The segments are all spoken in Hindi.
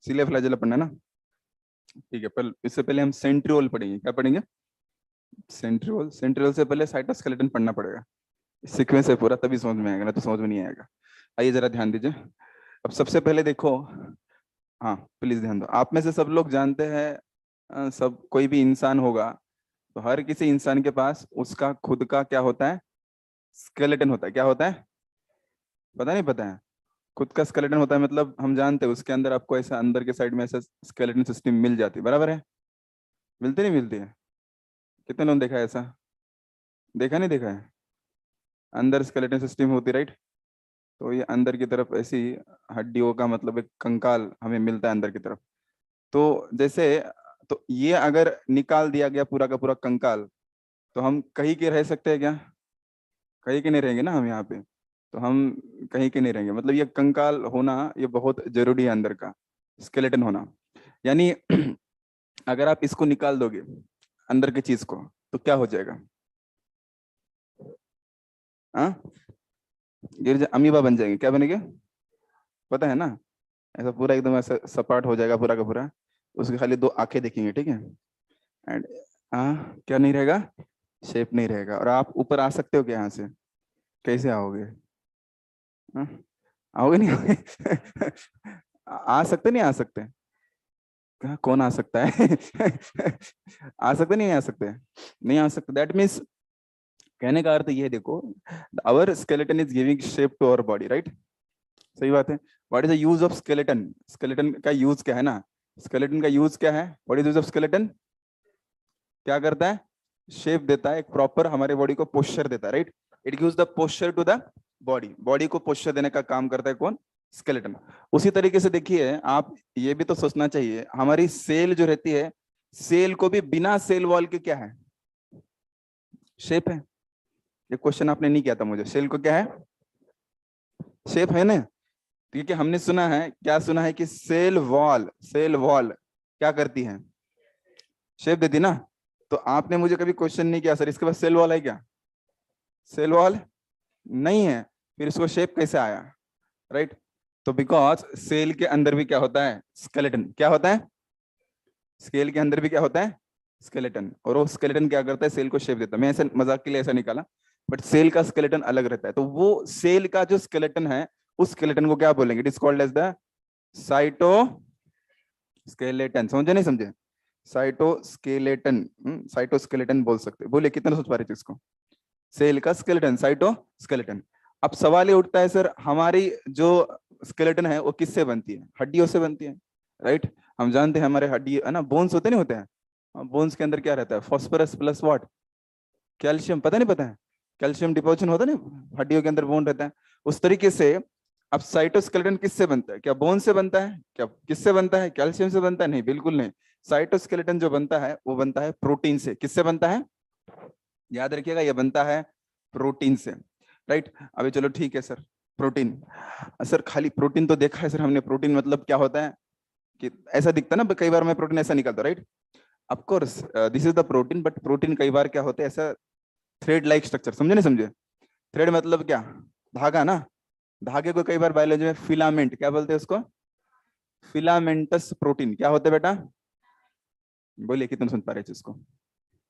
सीलिया फ्लैजेला पढ़ना है ना, ठीक है। पर इससे पहले हम सेंट्रियोल पढ़ेंगे। क्या पढ़ेंगे? सेंट्रियोल। सेंट्रियोल से पहले साइटोस्केलेटन पढ़ना पड़ेगा, सीक्वेंस है पूरा, तभी समझ में आएगा, ना तो समझ में नहीं आएगा। आइए जरा ध्यान दीजिए। अब सबसे पहले देखो, हाँ प्लीज ध्यान दो। आप में से सब लोग जानते हैं, सब कोई भी इंसान होगा तो हर किसी इंसान के पास उसका खुद का क्या होता है? स्केलेटन होता है। क्या होता है? पता नहीं पता है? खुद का स्केलेटन होता है, मतलब हम जानते हैं उसके अंदर आपको ऐसा अंदर के साइड में ऐसा स्केलेटन सिस्टम मिल जाती है, बराबर है? मिलती नहीं मिलती है? कितने लोगों ने देखा है ऐसा? देखा नहीं देखा है? अंदर स्केलेटन सिस्टम होती, राइट? तो ये अंदर की तरफ ऐसी हड्डियों का मतलब एक कंकाल हमें मिलता है अंदर की तरफ। तो जैसे, तो ये अगर निकाल दिया गया पूरा का पूरा कंकाल, तो हम कहीं के रह सकते हैं क्या? कहीं के नहीं रहेंगे ना हम यहाँ पे। तो हम कहीं के नहीं रहेंगे, मतलब ये कंकाल होना ये बहुत जरूरी है, अंदर का स्केलेटन होना। यानी अगर आप इसको निकाल दोगे अंदर की चीज को, तो क्या हो जाएगा? हाँ, अमीबा बन जाएंगे। क्या बनेंगे? पता है ना? ऐसा पूरा एकदम ऐसा सपाट हो जाएगा पूरा का पूरा। उसके खाली दो आंखें दिखेंगे, ठीक है। एंड हाँ, क्या नहीं रहेगा? शेप नहीं रहेगा। और आप ऊपर आ सकते हो क्या यहाँ से? कैसे आओगे? हाँ? आओगे नहीं आओगे? आ सकते नहीं आ सकते? कहाँ कौन आ सकता है? आ सकते नहीं आ सकते? नहीं आ सकते, दैट मीन्स कहने का अर्थ ये है, देखो, our skeleton is giving shape to our body, right? सही बात है। What is the use of skeleton? Skeleton का यूज क्या है ना? स्केलेटन का यूज क्या है? What is use of skeleton? क्या करता है? शेप देता है, एक प्रॉपर हमारे बॉडी को पोस्चर देता है, right? It gives the posture to the body. Body को पोस्चर देने का काम करता है कौन? स्केलेटन। उसी तरीके से देखिए, आप ये भी तो सोचना चाहिए, हमारी सेल जो रहती है, सेल को भी बिना सेल वॉल के क्या है? शेप है। ये क्वेश्चन आपने नहीं किया था मुझे, सेल को क्या है? शेप है ना? क्योंकि हमने सुना है, क्या सुना है कि सेल वॉल, सेल वॉल क्या करती है? शेप देती ना। तो आपने मुझे कभी क्वेश्चन नहीं किया, सर इसके पास सेल वॉल है क्या? सेल वॉल नहीं है, फिर इसको शेप कैसे आया? राइट? तो बिकॉज सेल के अंदर भी क्या होता है? स्केलेटन। क्या होता है? सेल के अंदर भी क्या होता है? स्केलेटन। और वो स्केलेटन क्या करता है? सेल को शेप देता है। मैं ऐसे मजाक के लिए ऐसा निकाला, बट सेल का स्केलेटन अलग रहता है। तो वो सेल का जो स्केलेटन है, उस स्केलेटन को क्या बोलेंगे? It is called as the cytoskeleton. समझे नहीं समझे? साइटोस्केलेटन। साइटोस्केलेटन बोल सकते, बोले कितना सोच पा रहे थे इसको? सेल का स्केलेटन, साइटोस्केलेटन। अब सवाल ये उठता है, सर हमारी जो स्केलेटन है वो किससे बनती है? हड्डियों से बनती है, राइट? हम जानते हैं हमारे हड्डी है ना, बोन्स होते नहीं होते हैं? बोन्स के अंदर क्या रहता है? Phosphorus plus what? कैल्शियम। पता नहीं पता है? कैल्शियम डिपोजिशन होता है ना हड्डियों के अंदर, बोन रहता है। उस तरीके से अब साइटोस्केलेटन किससे बनता है? क्या बोन से बनता है? क्या किससे बनता है? कैल्शियम से बनता है? नहीं, बिल्कुल नहीं। साइटोस्केलेटन जो बनता है वो बनता है प्रोटीन से। किससे बनता है? याद रखिएगा, ये बनता है प्रोटीन से, राइट? अभी चलो ठीक है सर, प्रोटीन। सर खाली प्रोटीन तो देखा है सर हमने, प्रोटीन मतलब क्या होता है? कि ऐसा दिखता है ना, कई बार मैं प्रोटीन ऐसा निकालता, right? Of course this is the protein, but protein कई बार क्या होता है? ऐसा थ्रेड लाइक स्ट्रक्चर। समझे नहीं समझे? थ्रेड मतलब क्या? धागा ना। धागे को कई बार बायोलॉजी में फिलामेंट क्या बोलते हैं उसको? Filamentous protein. क्या होते हैं बेटा? बोलिए कितने सुन पा रहे हैं इसको?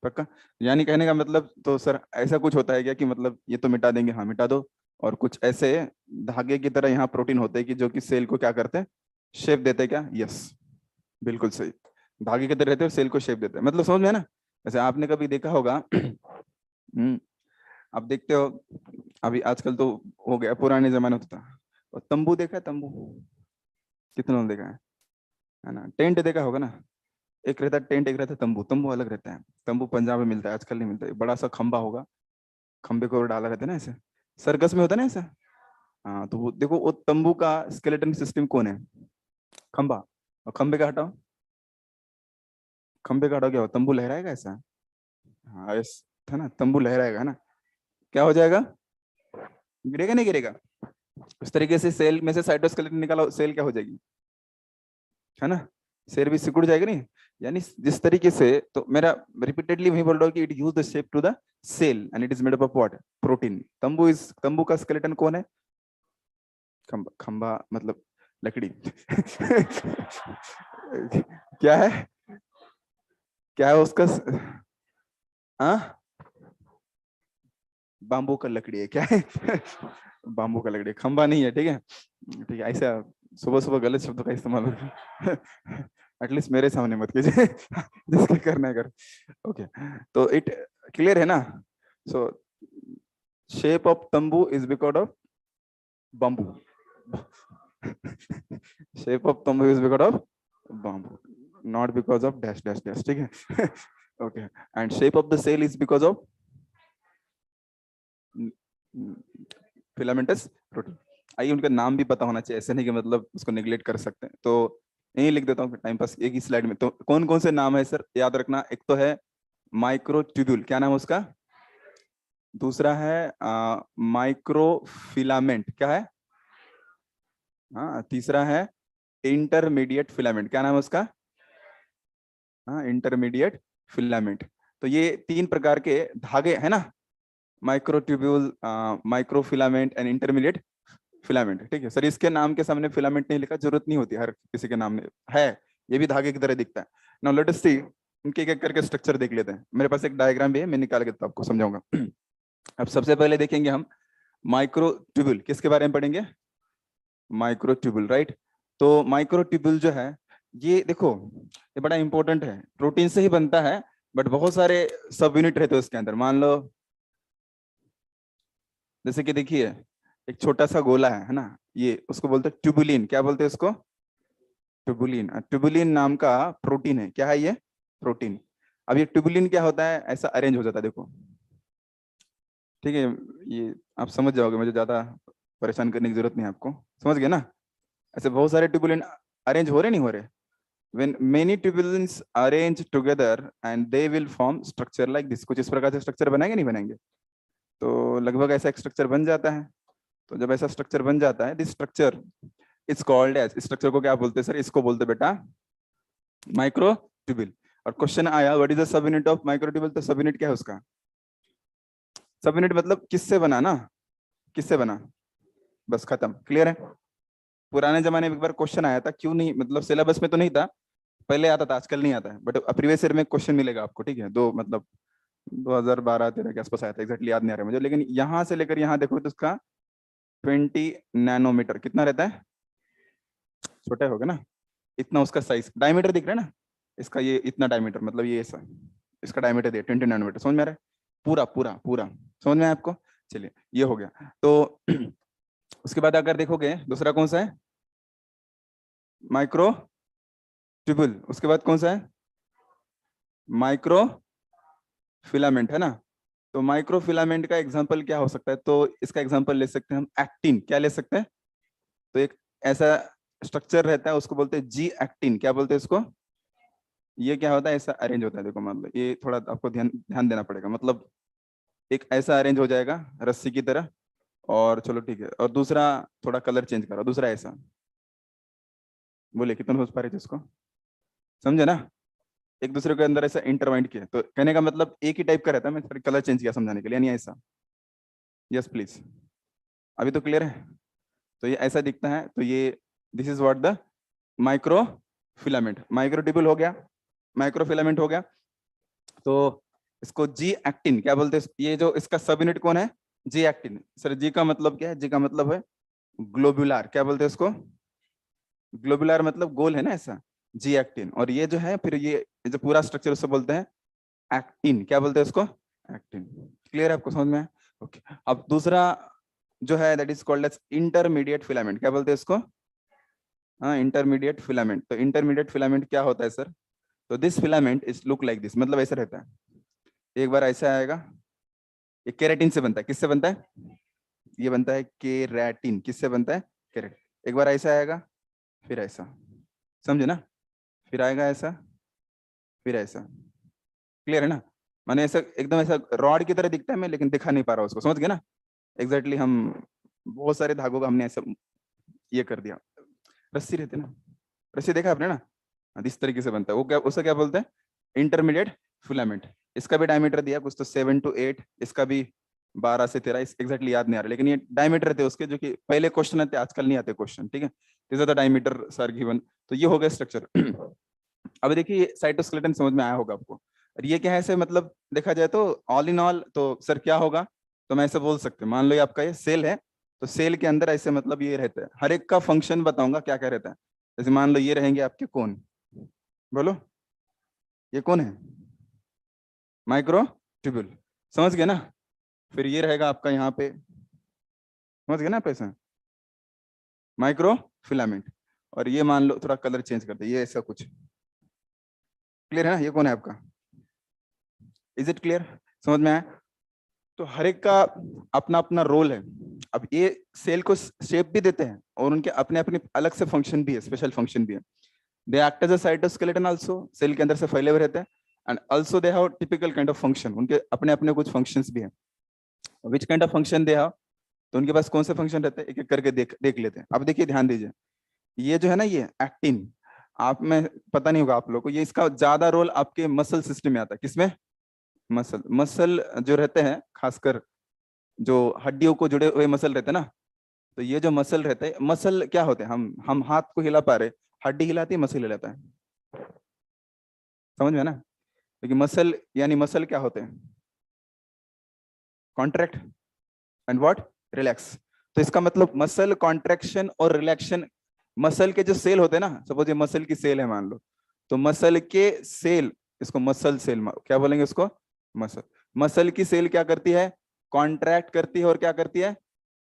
पक्का? यानी कहने का मतलब तो सर ऐसा कुछ होता है क्या कि मतलब ये तो मिटा देंगे? हाँ मिटा दो। और कुछ ऐसे धागे की तरह यहाँ प्रोटीन होते हैं कि जो कि सेल को क्या करते हैं? शेप देते हैं क्या? यस, बिल्कुल सही। धागे की तरह रहते हैं, सेल को शेप देते हैं, मतलब समझ में है ना? जैसे आपने कभी देखा होगा आप देखते हो, अभी आजकल तो हो गया, पुराने जमाने होता था। और तंबू देखा है? तंबू कितने लोगों ने देखा है ना? टेंट देखा होगा ना? एक रहता है टेंट, एक रहता है तंबू। तंबू अलग रहता है। तंबू पंजाब में मिलता है, आजकल नहीं मिलता है। बड़ा सा खंबा होगा, खंबे को डाला रहता है ना ऐसे, सर्कस में होता है ना ऐसा। हाँ, तो वो देखो, वो तंबू का स्केलेटन सिस्टम कौन है? खंबा। और खंबे का हटाओ, खंबे का हटाओ, क्या हो? तंबू लहराएगा ऐसा। हाँ यस, है ना? तंबू लहराएगा, है ना? क्या हो जाएगा? गिरेगा नहीं गिरेगा? उस तरीके से सेल में से साइटोस्केलेटन निकालो, सेल क्या हो जाएगी? है ना? सेल भी सिकुड़ जाएगा नहीं? यानी जिस तरीके से, तो मेरा रिपीटेडली वही बोल रहा हूँ कि it use the shape to the cell and it is made up of what? Protein. तंबू का स्केलेटन कौन है? खंबा। खंबा मतलब लकड़ी। क्या है, क्या है उसका हाँ, बाम्बू का लकड़ी है, क्या है? बाम्बू का लकड़ी, खंबा नहीं है, ठीक है, ठीक है। ऐसा सुबह सुबह गलत शब्दों का इस्तेमाल एटलीस्ट मेरे सामने मत कीजिए। जिसके करना है कर। ओके, तो इट क्लियर है ना? सो शेप ऑफ तंबू is because of bamboo. Shape of thumb is because of bamboo, not because of dash dash dash, ठीक है? Okay, and shape of the sail is because of filamentous protein. आइए, उनका नाम भी पता होना चाहिए, ऐसे नहीं कि मतलब उसको नेग्लेक्ट कर सकते हैं, तो यही लिख देता हूँ टाइम पास एक ही स्लाइड में। तो कौन कौन से नाम है सर, याद रखना। एक तो है माइक्रोट्यूब्यूल, क्या नाम है उसका? दूसरा है माइक्रोफिलामेंट, क्या है? हाँ, तीसरा है इंटरमीडिएट फिलामेंट, क्या नाम है उसका? हाँ, इंटरमीडिएट फिलामेंट। तो ये तीन प्रकार के धागे है ना, microtubule, microfilament and intermediate filament, ठीक है सर। इसके नाम के सामने फिलामेंट नहीं लिखा, जरूरत नहीं होती, हर किसी के नाम में है, ये भी धागे की तरह दिखता है। नाउ लेट अस सी, उनके एक एक करके स्ट्रक्चर देख लेते हैं। मेरे पास एक डायग्राम भी है, मैं निकाल के तो आपको समझाऊंगा। अब सबसे पहले देखेंगे हम माइक्रोट्यूब्यूल, किसके बारे में पढ़ेंगे? Microtubule, right. तो माइक्रोट्यूब्यूल जो है, ये देखो, ये बड़ा इंपॉर्टेंट है, प्रोटीन से ही बनता है, बट बहुत सारे सब यूनिट रहते हैं उसके अंदर। मान लो जैसे कि देखिए, एक छोटा सा गोला है ना, ये उसको बोलते हैं ट्यूबुलिन, क्या बोलते हैं उसको? ट्यूबुलिन। ट्यूबुलिन नाम का प्रोटीन है, क्या है ये? प्रोटीन। अब ये ट्यूबुलिन क्या होता है, ऐसा अरेंज हो जाता है, देखो, ठीक है। ये आप समझ जाओगे, मुझे ज्यादा परेशान करने की जरूरत नहीं है आपको, समझ गए ना? ऐसे बहुत सारे ट्यूबुलिन अरेंज हो रहे, नहीं हो रहे? when many tubulins arrange together and they will form structure like this, कुछ इस प्रकार से स्ट्रक्चर बनाएंगे, नहीं बनाएंगे? तो लगभग ऐसा एक स्ट्रक्चर बन जाता है। तो जब ऐसा स्ट्रक्चर बन जाता है, this structure is called as, structure को क्या बोलते हैं सर? इसको बोलते बेटा माइक्रोट्यूब्यूल। और क्वेश्चन आया what is the sub unit of microtubule, तो सब यूनिट क्या है उसका? सब यूनिट मतलब किससे बना ना, किससे बना, बस खत्म, क्लियर है? पुराने जमाने में एक बार क्वेश्चन आया था, क्यों नहीं, मतलब सिलेबस में तो नहीं था, पहले आता था, आजकल नहीं आता है, बट प्रीवियस ईयर में क्वेश्चन मिलेगा आपको, ठीक है? दो मतलब 2012-13 के आसपास आया था, एग्जैक्टली याद नहीं आ रहा मुझे, लेकिन यहाँ से लेकर यहाँ देखो तो इसका 20 नैनोमीटर कितना रहता है? छोटा होगा ना, इतना उसका साइज, डायमीटर दिख रहा है ना इसका, ये इतना डायमीटर, मतलब ये ऐसा, इसका डायमीटर दिया 20 नैनोमीटर, समझ में आ रहा है? पूरा पूरा पूरा समझ में आया आपको? चलिए, ये हो गया। तो उसके बाद अगर देखोगे दूसरा कौन सा है? Micro tubule. उसके बाद कौन सा है? माइक्रो फिलामेंट, है ना? तो माइक्रो फिलामेंट का एग्जांपल क्या हो सकता है? तो इसका एग्जांपल ले सकते हैं हम एक्टिन, क्या ले सकते हैं? तो एक ऐसा स्ट्रक्चर रहता है, उसको बोलते हैं जी एक्टिन, क्या बोलते हैं इसको? ये क्या होता है, ऐसा अरेंज होता है, देखो मान लो, ये थोड़ा आपको ध्यान ध्यान देना पड़ेगा, मतलब एक ऐसा अरेंज हो जाएगा रस्सी की तरह, और चलो ठीक है, और दूसरा थोड़ा कलर चेंज करो, दूसरा ऐसा, बोले कितना समझ पा रहे थे इसको? समझे ना? एक दूसरे के अंदर ऐसा इंटरवाइंड किया, तो कहने का मतलब एक ही टाइप का रहता है, मैं कलर चेंज किया समझाने के लिए, यानी ऐसा। यस प्लीज, अभी तो क्लियर है? तो ये ऐसा दिखता है, तो ये this is what the micro filament. Microtubule हो गया, माइक्रो फिलामेंट हो गया। तो इसको जी एक्टिन क्या बोलते हैं? ये जो इसका सब यूनिट कौन है? G actin. सर जी का मतलब क्या है? जी का मतलब है ग्लोबुलर, क्या बोलते हैं इसको? ग्लोबुलर मतलब गोल है ना ऐसा, जी एक्टिन। और ये जो है फिर ये जो पूरा स्ट्रक्चर उसको बोलते हैं एक्टिन, क्या बोलते हैं उसको? एक्टिन। क्लियर है आपको, समझ में? ओके, अब दूसरा जो है that is called as intermediate filament, क्या बोलते हैं इसको? हाँ, इंटरमीडिएट फिलामेंट। तो इंटरमीडिएट फिलामेंट क्या होता है सर? तो this filament is look like this, मतलब ऐसा रहता है, एक बार ऐसा आएगा, ये केराटिन से बनता है, किससे बनता है? ये बनता है केराटिन, किससे बनता है? केराटिन। एक बार ऐसा आएगा, फिर ऐसा, समझे ना? फिर आएगा ऐसा, फिर ऐसा, क्लियर है ना? माने ऐसा एकदम ऐसा रॉड की तरह दिखता है, मैं लेकिन दिखा नहीं पा रहा उसको, समझ गए ना? एग्जैक्टली हम बहुत सारे धागों का हमने ऐसा ये कर दिया, रस्सी रहती है ना, रस्सी देखा आपने ना? इस तरीके से बनता है वो, क्या उसे क्या बोलते हैं? Intermediate filament. इसका भी डायमीटर दिया कुछ तो 7 to 8, इसका भी 12 से 13, एग्जैक्टली याद नहीं आ रहा, लेकिन ये डायमीटर थे उसके, जो कि पहले क्वेश्चन आते, आजकल नहीं आते क्वेश्चन, ठीक है। This are the diameter sir given. तो ये हो गया स्ट्रक्चर। अब देखिए साइटोस्केलेटन समझ में आया होगा आपको। और ये क्या है, ऐसे मतलब देखा जाए तो ऑल इन ऑल तो सर क्या होगा, तो मैं ऐसे बोल सकते हैं, मान लो ये आपका ये सेल है, तो सेल के अंदर ऐसे मतलब ये रहता है, हर एक का फंक्शन बताऊंगा क्या क्या रहता है। जैसे मान लो ये रहेंगे आपके कौन, बोलो ये कौन है, माइक्रोट्यूब्यूल, समझ गए ना। फिर ये रहेगा आपका यहाँ पे, समझ गए ना पैसा, माइक्रो फिलामेंट। और ये मान लो थोड़ा कलर चेंज कर दे, ये ऐसा कुछ, क्लियर है ना, ये कौन है आपका, इज इट क्लियर, समझ में आया। तो हर एक का अपना अपना रोल है। अब ये सेल को शेप भी देते हैं और उनके अपने अपने अलग से फंक्शन भी है, स्पेशल फंक्शन भी है। They act as a cytoskeleton also, cell के अंदर से फैले हुए रहते हैं। And also they have typical kind of function, उनके अपने अपने कुछ फंक्शंस भी हैं। Which kind of function they have, तो उनके पास कौन से फंक्शन रहते हैं, एक एक करके देख देख लेते हैं। अब देखिए ध्यान दीजिए, ये जो है ना ये एक्टिन, आप में पता नहीं होगा आप लोग को, ये इसका ज्यादा रोल आपके मसल सिस्टम में आता है। किसमें, मसल, मसल जो रहते हैं खासकर जो हड्डियों को जुड़े हुए मसल रहते हैं ना, तो ये जो मसल रहते हैं, मसल क्या होते हैं, हम हाथ को हिला पा रहे, हड्डी हिलाती है, मसल हिलाता है, समझ में है ना। क्योंकि मसल यानी मसल क्या होते हैं, कॉन्ट्रैक्ट एंड व्हाट, रिलैक्स। तो इसका मतलब मसल कॉन्ट्रैक्शन और रिलैक्शन, मसल के जो सेल होते हैं ना, सपोज ये मसल की सेल है मान लो, तो मसल के सेल, इसको मसल सेल क्या बोलेंगे उसको, मसल। मसल की सेल क्या करती है, कॉन्ट्रैक्ट करती है और क्या करती है,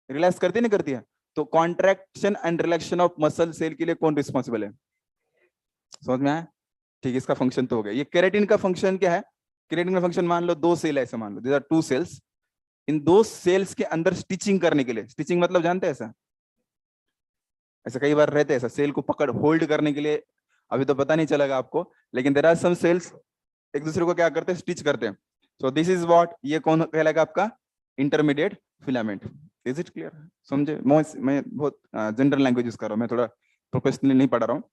रिलैक्स करती है, नहीं करती है। तो contraction and relaxation of muscle cell के लिए कौन रिस्पॉन्सिबल है, समझ में आया। ठीक है, इसका फंक्शन तो हो गया। ये केराटिन का फंक्शन क्या है, केराटिन का फंक्शन मान लो दो सेल ऐसे मान लो, दीज आर टू सेल्स, इन दो सेल्स के अंदर स्टिचिंग करने के लिए, स्टिचिंग मतलब जानते हैं ऐसा, ऐसा कई बार रहते हैं, ऐसा सेल को पकड़ होल्ड करने के लिए, अभी तो पता नहीं चलेगा आपको, लेकिन देयर आर सम सेल्स एक दूसरे को क्या करते हैं, स्टिच करते हैं। सो दिस इज व्हाट, ये कौन कहलाएगा आपका, intermediate filament. Is it clear, समझे। मैं बहुत जनरल लैंग्वेज यूज कर रहा हूँ, मैं थोड़ा प्रोफेशनली नहीं पढ़ा रहा हूँ,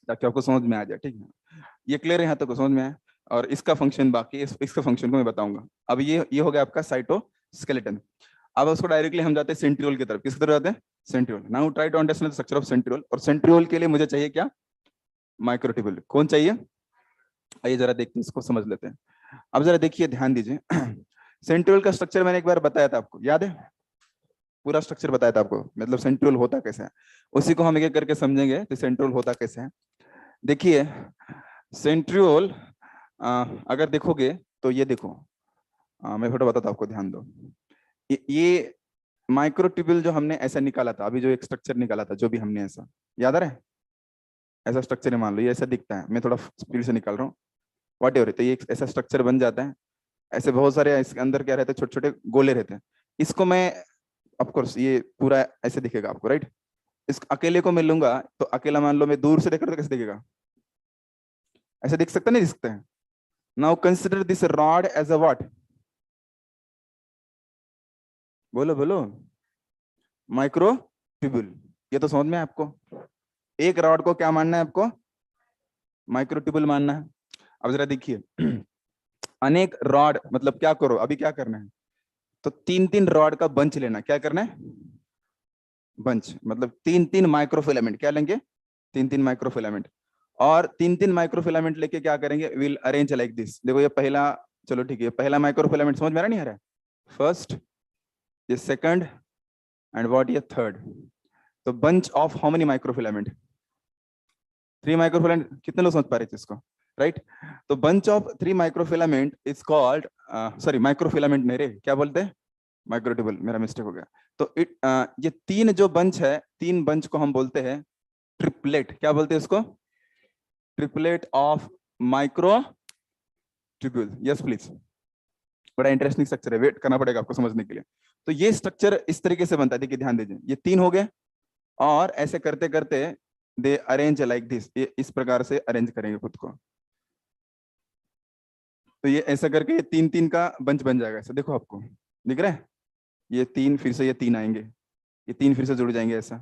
ताकि आपको समझ में आ जाए, ठीक है। ये क्लियर है यहाँ तक, समझ में आया। और इसका फंक्शन बाकी, इसका फंक्शन को मैं बताऊंगा। अब ये हो गया आपका साइटोस्केलेटन। अब उसको डायरेक्टली हम जाते हैं सेंट्रियोल की तरफ। किसकी तरफ जाते हैं, centriole. Now try to understand the structure of centriole. और सेंट्रियोल के लिए मुझे चाहिए क्या, माइक्रोट्यूब्यूल। कौन चाहिए, आइए जरा देखते हैं, इसको समझ लेते हैं। अब जरा देखिए, ध्यान दीजिए। सेंट्रियोल का स्ट्रक्चर मैंने एक बार बताया था आपको, याद है, पूरा स्ट्रक्चर बताया था आपको, मतलब सेंट्रियोल होता कैसे है, उसी को हम एक एक करके समझेंगे कि सेंट्रियोल होता कैसे है। देखिए सेंट्रियोल, अगर देखोगे तो ये देखो, मैं फोटो बताता हूं आपको, ध्यान दो। ये माइक्रोट्यूब्यूल जो हमने ऐसा निकाला था, अभी जो एक स्ट्रक्चर निकाला था, जो भी हमने ऐसा, याद आ रहा है, ऐसा स्ट्रक्चर है, मान लो ये ऐसा दिखता है, मैं थोड़ा स्पीड से निकाल रहा हूँ, वॉट एवर, तो ये ऐसा स्ट्रक्चर बन जाता है। ऐसे बहुत सारे इसके अंदर क्या रहते हैं, छोटे छोटे गोले रहते हैं। इसको मैं, ऑफ कोर्स ये पूरा ऐसे दिखेगा आपको, राइट। इस अकेले को मैं लूंगा तो अकेला, मान लो मैं दूर से देख रहा तो कैसे दिखेगा, ऐसे दिख सकता, नहीं दिख सकता है। Now consider this rod as a what, बोलो बोलो, माइक्रोट्यूब्यूल। ये तो समझ में है आपको, एक रॉड को क्या मानना है आपको, माइक्रोट्यूब्यूल मानना है। अब जरा देखिए, अनेक रॉड मतलब क्या करो, अभी क्या करना है, तो तीन तीन रॉड का बंच लेना। क्या करना है, बंच, मतलब तीन तीन माइक्रोफिलामेंट क्या लेंगे, तीन तीन माइक्रोफिलामेंट। और तीन तीन माइक्रोफिलामेंट लेके क्या करेंगे, विल अरेंज लाइक दिस। देखो ये पहला, चलो ठीक है, पहला माइक्रोफिलामेंट समझ में आ रहा, नहीं आ रहा है, फर्स्ट, ये सेकंड, एंड व्हाट, ये थर्ड। तो bunch of how many microfilament, 3 microfilament. कितने लोग समझ पा रहे थे इसको, राइट। तो bunch of 3 microfilament is called, sorry microfilament नहीं रे, क्या बोलते हैं, माइक्रोट्यूब्यूल, मेरा मिस्टेक हो गया। तो ये तीन जो बंच है, तीन बंच को हम बोलते हैं ट्रिपलेट। क्या बोलते हैं इसको, triplet of microtubule. Yes please, बड़ा इंटरेस्टिंग स्ट्रक्चर है, वेट करना पड़ेगा आपको समझने के लिए। तो ये स्ट्रक्चर इस तरीके से बनता है, देखिए ध्यान दीजिए, ये तीन हो गए, और ऐसे करते करते दे अरेंज लाइक दिस, ये इस प्रकार से अरेंज करेंगे खुद को। तो ये ऐसा करके ये तीन तीन का बंच बन जाएगा, ऐसा देखो आपको दिख रहा है, ये तीन फिर से ये तीन आएंगे, ये तीन फिर से जुड़ जाएंगे ऐसा।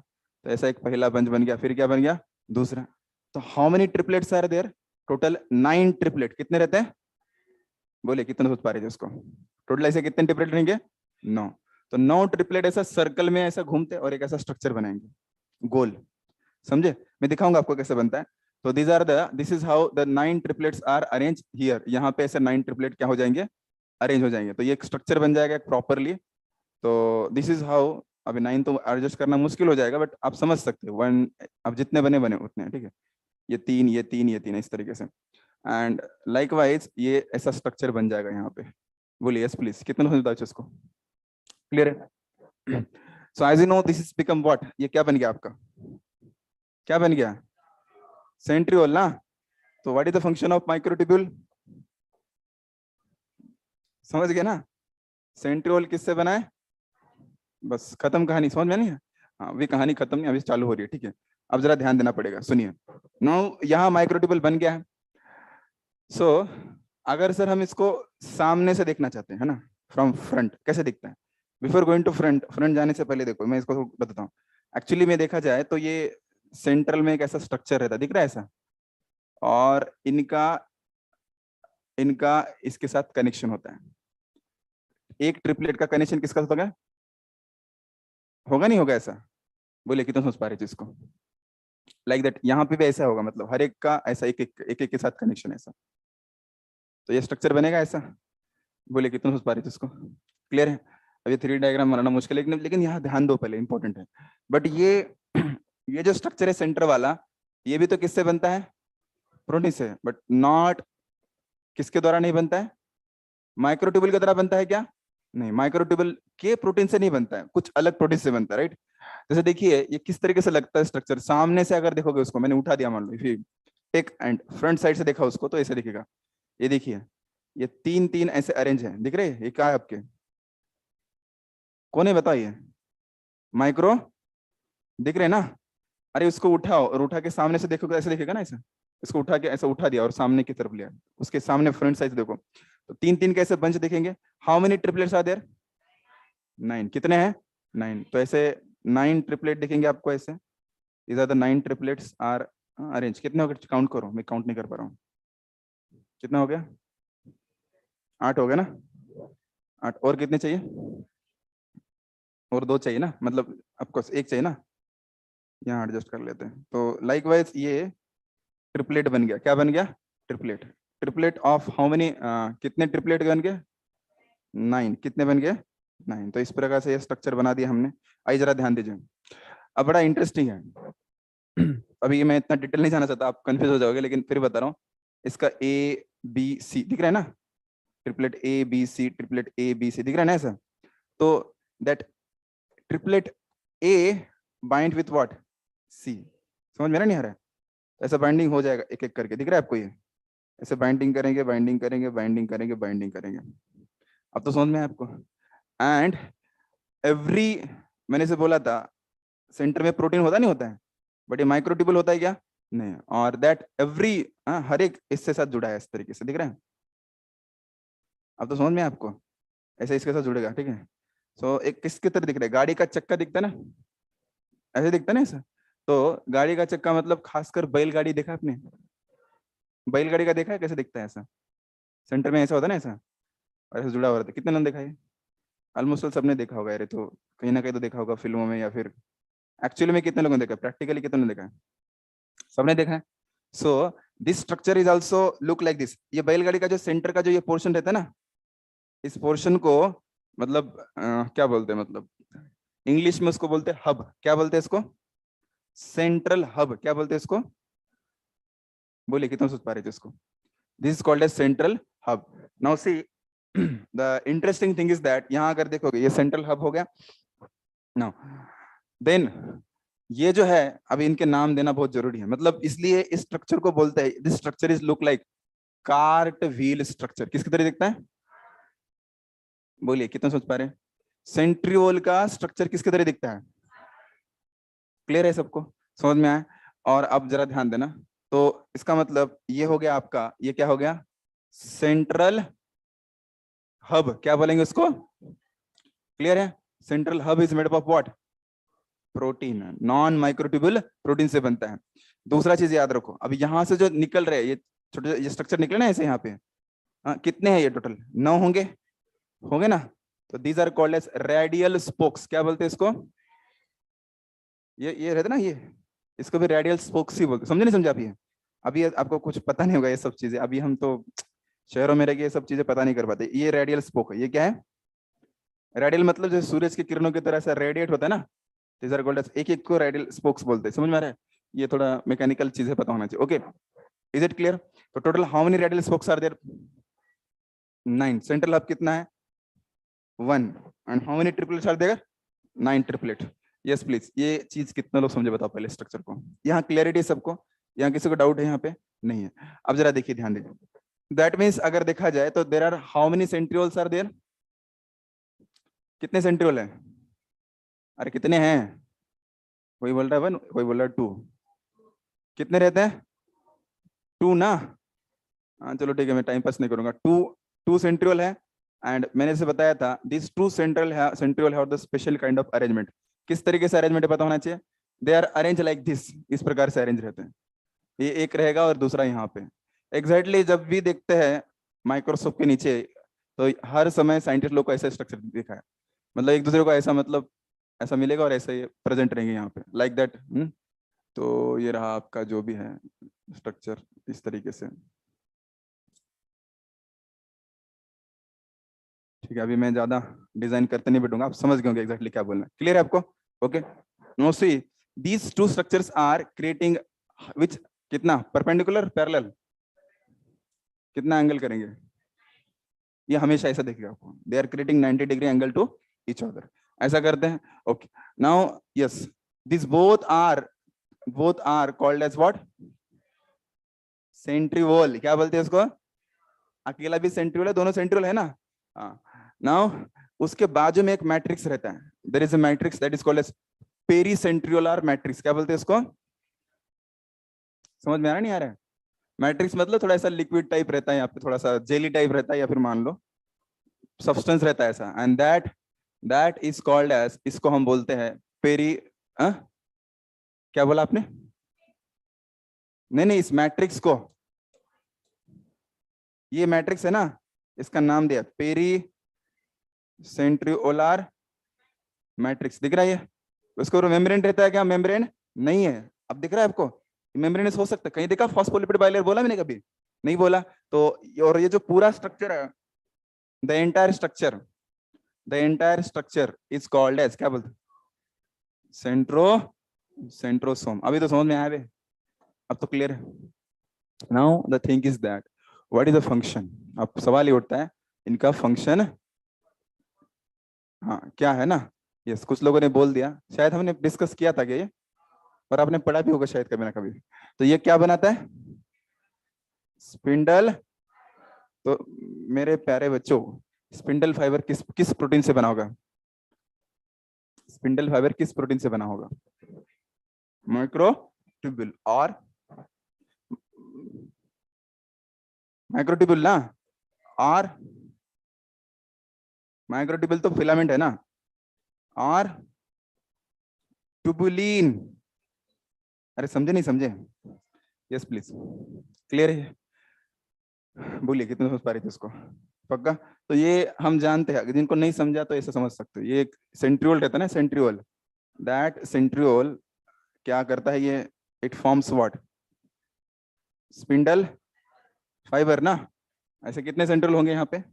तो ऐसा एक पहला बंच बन गया, फिर क्या बन गया, दूसरा। तो how many triplets are there, total 9 triplet. कितने रहते हैं, बोले कितने सोच पा रहे थे उसको, टोटल ऐसे कितने ट्रिपलेट रहेंगे, 9। तो 9 ट्रिपलेट ऐसा सर्कल में ऐसा घूमते और एक ऐसा स्ट्रक्चर बनाएंगे गोल, समझे? मैं दिखाऊंगा आपको कैसे बनता है। तो this is how the 9 triplets are arrange here. यहाँ पे ऐसे 9 ट्रिपलेट क्या हो जाएंगे, अरेंज हो जाएंगे। तो ये एक स्ट्रक्चर बन जाएगा प्रॉपरली। तो दिस इज हाउ, अभी 9 तो एडजस्ट करना मुश्किल हो जाएगा, बट आप समझ सकते हो। 1, अब जितने बने बने उतने हैं, ठीक है। ये 3, ये 3, ये 3, इस तरीके से। एंड लाइकवाइज ये ऐसा स्ट्रक्चर बन जाएगा यहाँ पे। बोलिए यस प्लीज, कितना समझ बताओ इसको, क्लियर है? So as you know this is become what, ये क्या बन गया आपका, क्या बन गया, सेंट्रियोल ना। तो what is the function of microtubule, समझ गए ना? सेंट्रियोल किससे बना है, बस खत्म कहानी, समझ में नहीं है? हाँ, अभी कहानी खत्म नहीं, अभी चालू हो रही है, ठीक है। अब जरा ध्यान देना पड़ेगा, सुनिए। नो, यहाँ माइक्रोट्यूब्यूल बन गया है। सो अगर सर हम इसको सामने से देखना चाहते हैं, है ना, फ्रॉम फ्रंट, कैसे दिखता है? Before going to front, front जाने से पहले देखो मैं इसको बताता हूँ। एक्चुअली में देखा जाए तो ये सेंट्रल में एक ऐसा स्ट्रक्चर रहता है, दिख रहा है ऐसा, और इनका इनका इसके साथ कनेक्शन होता है। एक ट्रिपलेट का कनेक्शन किसका साथ होगा, होगा नहीं होगा ऐसा? बोलिए कितना समझ पा रहे थे इसको? लाइक दैट यहाँ पे भी ऐसा होगा, मतलब हर एक का ऐसा एक एक के साथ कनेक्शन ऐसा। तो ये स्ट्रक्चर बनेगा ऐसा। बोलिए कितना समझ पा रहे थे इसको, क्लियर है? अब ये 3 डायग्राम बनाना मुश्किल है, लेकिन यहाँ ध्यान दो पहले, इंपॉर्टेंट है। बट ये जो स्ट्रक्चर है सेंटर वाला, ये भी तो किससे बनता है, प्रोटीन से, बट नॉट किसके द्वारा नहीं बनता है, माइक्रोट्यूबुल के द्वारा बनता है क्या? नहीं, माइक्रोट्यूबुल के प्रोटीन से नहीं बनता है, कुछ अलग प्रोटीन से बनता है, राइट? जैसे देखिए ये किस तरीके से लगता है स्ट्रक्चर, सामने से अगर देखोगे उसको, मैंने उठा दिया मान लो, if take and front side से देखा उसको तो ऐसे दिखेगा। ये देखिए ये 3 ऐसे अरेंज है, दिख रहे हैं? ये क्या है आपके, कौन है बताइए? माइक्रो, दिख रहे हैं ना? अरे उसको उठाओ और उठा के सामने से देखोगे, ऐसे दिखेगा ना ऐसा। इसको उठा के ऐसा उठा दिया और सामने की तरफ लिया, उसके सामने फ्रंट साइड देखो तो 3 कैसे बंच दिखेंगे। How many triplets are there, 9। कितने हैं, 9। तो ऐसे 9 ट्रिपलेट दिखेंगे आपको ऐसे। These are the 9 triplets are arranged। कितने हो गए, काउंट करो, मैं काउंट नहीं कर पा रहा हूँ। कितना हो गया, 8 हो गया ना? 8 और कितने चाहिए, और 2 चाहिए ना, मतलब आपको 1 चाहिए ना, यहाँ एडजस्ट कर लेते हैं। तो लाइकवाइज ये ट्रिपलेट बन गया, क्या बन गया, triplet. Triplet of how many, कितने ट्रिपलेट बन गए, 9। कितने बन गए, 9। तो इस प्रकार से ये स्ट्रक्चर बना दिया हमने। आइए जरा ध्यान दीजिए, अब बड़ा इंटरेस्टिंग है। अभी मैं इतना डिटेल नहीं जाना चाहता, आप कंफ्यूज हो जाओगे, लेकिन फिर बता रहा हूँ। इसका ABC दिख रहा है ना, ट्रिपलेट ABC, ट्रिपलेट ABC दिख रहा है ना ऐसा। तो that triplet A bind with what, C। समझ में नहीं आ रहा है? ऐसा बाइंडिंग हो जाएगा एक एक करके, दिख रहा है आपको? ये ऐसे बाइंडिंग करेंगे, बाइंडिंग करेंगे, बाइंडिंग करेंगे, बाइंडिंग करेंगे। अब तो समझ में आया आपको? एंड एवरी, मैंने से बोला था सेंटर में प्रोटीन होता नहीं होता है, बट ये माइक्रोट्यूबुल होता है क्या, नहीं। और दैट एवरी, हर एक इससे साथ जुड़ा है इस तरीके से, दिख रहा है? अब तो समझ में आपको, ऐसे इसके साथ जुड़ेगा, ठीक है। सो एक किसके तरह दिख रहा है, गाड़ी का चक्का दिखता है ना, ऐसे दिखता है ना ऐसा। तो गाड़ी का चक्का मतलब खासकर बैलगाड़ी, देखा आपने बैलगाड़ी का, देखा है कैसे दिखता है ऐसा, सेंटर में ऐसा होता है ना ऐसा, और ऐसे जुड़ा हुआ रहता है। कितने लोगों ने देखा है? ऑलमोस्ट सबने देखा होगा यार, तो कहीं ना कहीं तो देखा होगा फिल्मों में, या फिर एक्चुअली में कितने लोगों ने देखा, प्रैक्टिकली कितने लोगों ने देखा है? सबने देखा है। So this structure is also look like this. ये बैलगाड़ी का जो सेंटर का जो ये पोर्शन रहता है ना, इस पोर्शन को मतलब क्या बोलते हैं, मतलब इंग्लिश में उसको बोलते हैं हब। क्या बोलते हैं इसको, सेंट्रल हब। क्या बोलते हैं इसको, बोलिए कितना सोच पा रहे थे इसको? This is called as central hub. Now see the interesting thing is that, यहां अगर देखोगे ये सेंट्रल हब हो गया। नाउ देन ये जो है, अभी इनके नाम देना बहुत जरूरी है, मतलब इसलिए इस स्ट्रक्चर को बोलते हैं, this structure is look like cart wheel structure. किसकी तरह दिखता है, बोलिए कितना सोच पा रहे हैं? सेंट्रियोल का स्ट्रक्चर किसकी तरह दिखता है? क्लियर है सबको, समझ में आया? और अब जरा ध्यान देना, तो इसका मतलब ये हो गया आपका, ये क्या हो गया, सेंट्रल हब। क्या बोलेंगे उसको, क्लियर है? Central hub is made up of what, protein. Non microtubule protein से बनता है। दूसरा चीज याद रखो, अभी यहां से जो निकल रहे हैं ये छोटे ये स्ट्रक्चर निकले ना ऐसे यहाँ पे, कितने हैं ये टोटल, 9 होंगे, होंगे ना? तो these are called as radial spokes. क्या बोलते हैं इसको? ये रहता ना, ये इसको भी रेडियल स्पोक्स ही बोलते। समझे नहीं समझे आप? ये अभी आपको कुछ पता नहीं होगा ये सब चीजें, अभी हम तो शहरों में रह के ये सब चीजें पता नहीं कर पाते। ये रेडियल स्पोक है। ये क्या है? रेडियल मतलब जैसे सूरज की किरणों की तरह से रेडिएट होता है ना, दीज आर कॉल्ड एज, एक एक को रेडियल स्पोक्स बोलते हैं। समझ में आ रहा है? ये थोड़ा मैकेनिकल चीजें पता होना चाहिए। Okay, is it clear? तो total how many radial spokes are there? 9। Central hub कितना है? 1। And how many triplets are there? 9 triplet. Yes please. ये चीज कितने लोग समझे बताओ पहले स्ट्रक्चर को। यहाँ क्लियरिटी सबको? यहाँ किसी को डाउट है यहाँ पे? नहीं है। अब जरा देखिए, ध्यान दीजिए। दैट मीन्स अगर देखा जाए तो there are how many centrioles are there? कितने सेंट्रियोल है? अरे कितने हैं? कोई बोल रहा है 1, कोई बोल रहा है 2। कितने रहते हैं? 2 ना? हाँ चलो ठीक है, मैं टाइम पास नहीं करूंगा। 2 सेंट्रियोल है। एंड मैंने जैसे बताया था, this 2 centriole have the special kind of arrangement. किस तरीके से अरेंजमेंट पता होना चाहिए? They are arrange like this, इस प्रकार से अरेंज रहते हैं। ये एक रहेगा और दूसरा यहाँ पे। एग्जैक्टली जब भी देखते हैं माइक्रोस्कोप के नीचे, तो हर समय साइंटिस्ट लोग को ऐसा स्ट्रक्चर दिखा है। मतलब एक दूसरे को ऐसा, मतलब ऐसा मिलेगा और ऐसा ही प्रेजेंट रहेंगे यहाँ पे, लाइक दैट। तो ये रहा आपका जो भी है स्ट्रक्चर, इस तरीके से। ठीक है, अभी मैं ज्यादा डिजाइन करते नहीं बैठूंगा, आप समझ गए होंगे एग्जैक्टली क्या बोलना है। क्लियर है आपको? Okay, no see these 2 structures are creating which, कितना परपेंडिकुलर पैरेलल, कितना एंगल करेंगे? ये हमेशा ऐसा देखिएगा आपको, they are creating 90 degree angle to each other. ऐसा करते हैं। Okay, now yes, this both are called as what? Centriole. क्या बोलते हैं इसको? अकेला भी सेंट्रियोल है, दोनों सेंट्रियोल है ना? हाँ। नाउ उसके बाजू में एक मैट्रिक्स रहता है, there is a matrix that is called as pericentriolar matrix. क्या बोलते हैं इसको? समझ में आ रहा नहीं आ रहा है? मैट्रिक्स मतलब थोड़ा ऐसा लिक्विड टाइप रहता है, यहाँ पे थोड़ा सा जेली टाइप रहता है, या फिर मान लो सब्सटेंस रहता है ऐसा। And that is called as, इसको हम बोलते हैं पेरी, क्या बोला आपने? नहीं, इस मैट्रिक्स को, ये मैट्रिक्स है ना, इसका नाम दिया पेरी सेंट्रियोलर मैट्रिक्स। दिख रहा है ये? उसको मेम्ब्रेन रहता है क्या? मेम्ब्रेन नहीं है। अब दिख रहा है आपको? मेम्ब्रेन हो सकता है, कहीं देखा फॉस्फोलिपिड बाइलेयर? बोला मैंने कभी? नहीं बोला। तो और ये जो पूरा स्ट्रक्चर है, the entire structure is called as, क्या बोलते? सेंट्रोसोम। अभी तो समझ में आया बे, अब तो क्लियर है। Now the thing is that what is the function. अब सवाल ये उठता है, इनका फंक्शन हाँ क्या है ना? यस, कुछ लोगों ने बोल दिया, शायद हमने डिस्कस किया था कि ये, और आपने पढ़ा भी होगा शायद कभी ना कभी। तो ये क्या बनाता है? स्पिंडल। तो मेरे प्यारे बच्चों, स्पिंडल फाइबर किस किस प्रोटीन से बना होगा? स्पिंडल फाइबर किस प्रोटीन से बना होगा? माइक्रोट्यूब्यूल। और माइक्रोट्यूब्यूल ना, और माइक्रोट्यूब्यूल तो फिलामेंट है ना, और ट्यूबुलिन। अरे समझे नहीं समझे? यस प्लीज, क्लियर है? बोलिए कितने समझ पा रहे थे उसको? पक्का? तो ये हम जानते हैं, जिनको नहीं समझा तो ऐसे समझ सकते हो। ये एक सेंट्रियोल रहता है ना, सेंट्रियोल, दैट सेंट्रियोल क्या करता है ये? It forms what? Spindle fibre ना। ऐसे कितने सेंट्रियोल होंगे यहाँ पे?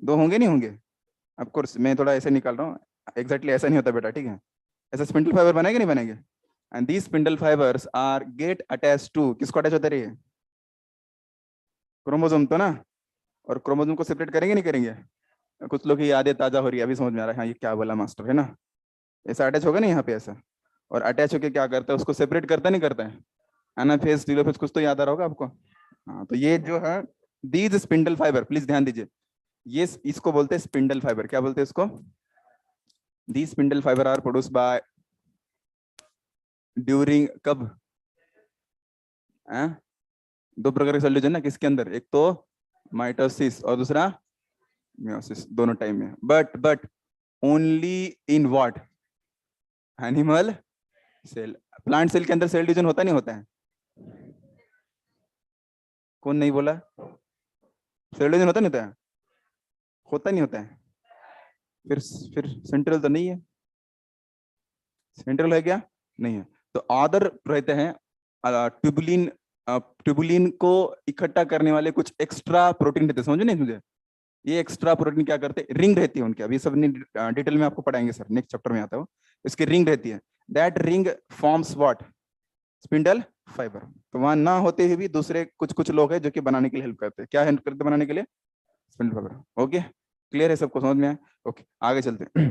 2 होंगे, नहीं होंगे? ऑफ कोर्स मैं थोड़ा ऐसे निकाल रहा हूँ, एग्जैक्टली ऐसा नहीं होता बेटा, ठीक है? ऐसा स्पिंडल फाइबर बनेंगे नहीं बनेंगे? And these spindle fibres are get attach to, किसको अटैच होते रहिए? क्रोमोसोम तो ना। और क्रोमोसोम को सेपरेट करेंगे नहीं करेंगे? कुछ लोग की यादें ताजा हो रही है, अभी समझ में आ रहा है, हाँ ये क्या बोला मास्टर, है ना? ऐसा अटैच होगा ना यहाँ पे ऐसा, और अटैच होके क्या करता है, उसको सेपरेट करता नहीं करता है? एनाफेज टीलोफेज कुछ तो याद आ रहा होगा आपको। हाँ, तो ये जो है दीज स्पिंडल फाइबर, प्लीज ध्यान दीजिए, ये इसको बोलते हैं स्पिंडल फाइबर। क्या बोलते हैं इसको? These spindle fibre are produce by during, कब? 2 प्रकार के सेल डिवीजन ना, किसके अंदर? एक तो माइटोसिस और दूसरा मियोसिस, दोनों टाइम में। But only in what? Animal cell. Plant cell के अंदर सेल डिवीजन होता नहीं होता है? कौन नहीं बोला? सेल डिवीजन होता नहीं होता है? होता नहीं होता है? फिर फिर सेंट्रल तो नहीं है, सेंट्रल है क्या, नहीं है। तो अदर रहते हैं ट्यूबुलिन, ट्यूबुलिन को इकट्ठा करने वाले कुछ एक्स्ट्रा प्रोटीन रहते हैं, समझो नहीं मुझे। ये एक्स्ट्रा प्रोटीन क्या करते हैं, रिंग रहती है उनकी, अभी सब डिटेल में आपको पढ़ाएंगे सर, नेक्स्ट चैप्टर में आता है। इसकी रिंग रहती है, that ring forms what, spindle fibre. तो वहां ना होते हुए भी दूसरे कुछ कुछ लोग हैं जो कि बनाने के लिए हेल्प करते हैं, क्या हेल्प करते हैं बनाने के लिए, स्पिंडल फाइबर। ओके, क्लियर है सबको, समझ में आया। ओके आगे चलते हैं।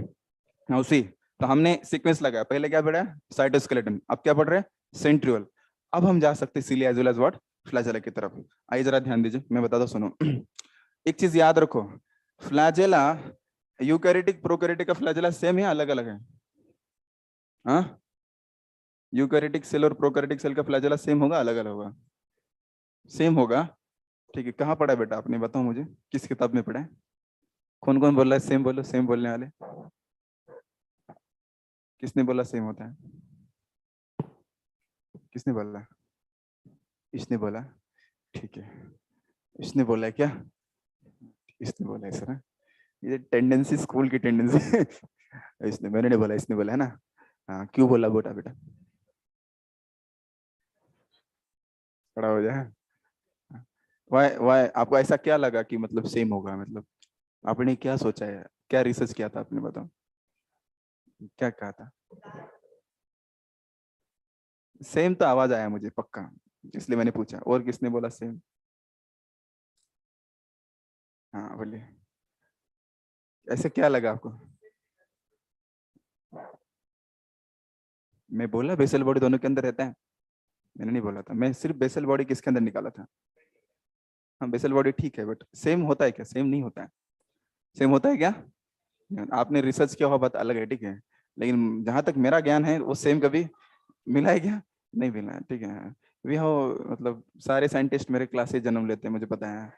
Now see, तो हमने सीक्वेंस लगाया, पहले क्या पढ़ा है, साइटोस्केलेटन, अब क्या पढ़ रहे हैं, सेंट्रियोल। अब हम जा सकते हैं cilia as well as what, flagella की तरफ। आइए जरा ध्यान दीजिए, मैं बता दो, सुनो। एक चीज याद रखो, फ्लैजेला यूकैरियोटिक प्रोकैरियोटिक का फ्लैजेला सेम है, अलग अलग है। हाँ, यूकैरियोटिक सेल और प्रोकैरियोटिक सेल का फ्लैजेला सेम होगा, अलग अलग होगा, सेम होगा। ठीक है, कहाँ पढ़ा है बेटा आपने, बताओ मुझे, किस किताब में पढ़ा है, कौन कौन बोल रहा है सेम, बोलो सेम बोलने वाले, किसने बोला सेम होता है, किसने बोला, इसने बोला, ठीक है, इसने बोला है क्या, इसने बोला है सर, ये टेंडेंसी स्कूल की टेंडेंसी। इसने, मैंने नहीं बोला, इसने बोला है ना। हाँ, क्यों बोला बेटा, बेटा खड़ा हो जाए। वाई वाई आपको ऐसा क्या लगा कि मतलब सेम होगा, मतलब आपने क्या सोचा है, क्या रिसर्च किया था आपने, बताओ क्या कहा था। सेम तो आवाज आया मुझे पक्का, इसलिए मैंने पूछा, और किसने बोला सेम। हाँ बोलिए, ऐसे क्या लगा आपको, मैं बोला बेसल बॉडी दोनों के अंदर रहता है, मैंने नहीं बोला था, मैं सिर्फ बेसल बॉडी किसके अंदर निकाला था। हाँ बेसल बॉडी ठीक है, बट सेम होता है क्या, सेम नहीं होता है, सेम होता है क्या, आपने रिसर्च किया हुआ बात अलग है, ठीक है, लेकिन जहां तक मेरा ज्ञान है वो सेम कभी मिला है क्या, नहीं मिला है, ठीक है। वी हो, मतलब सारे साइंटिस्ट मेरे क्लास से जन्म लेते हैं, मुझे पता है,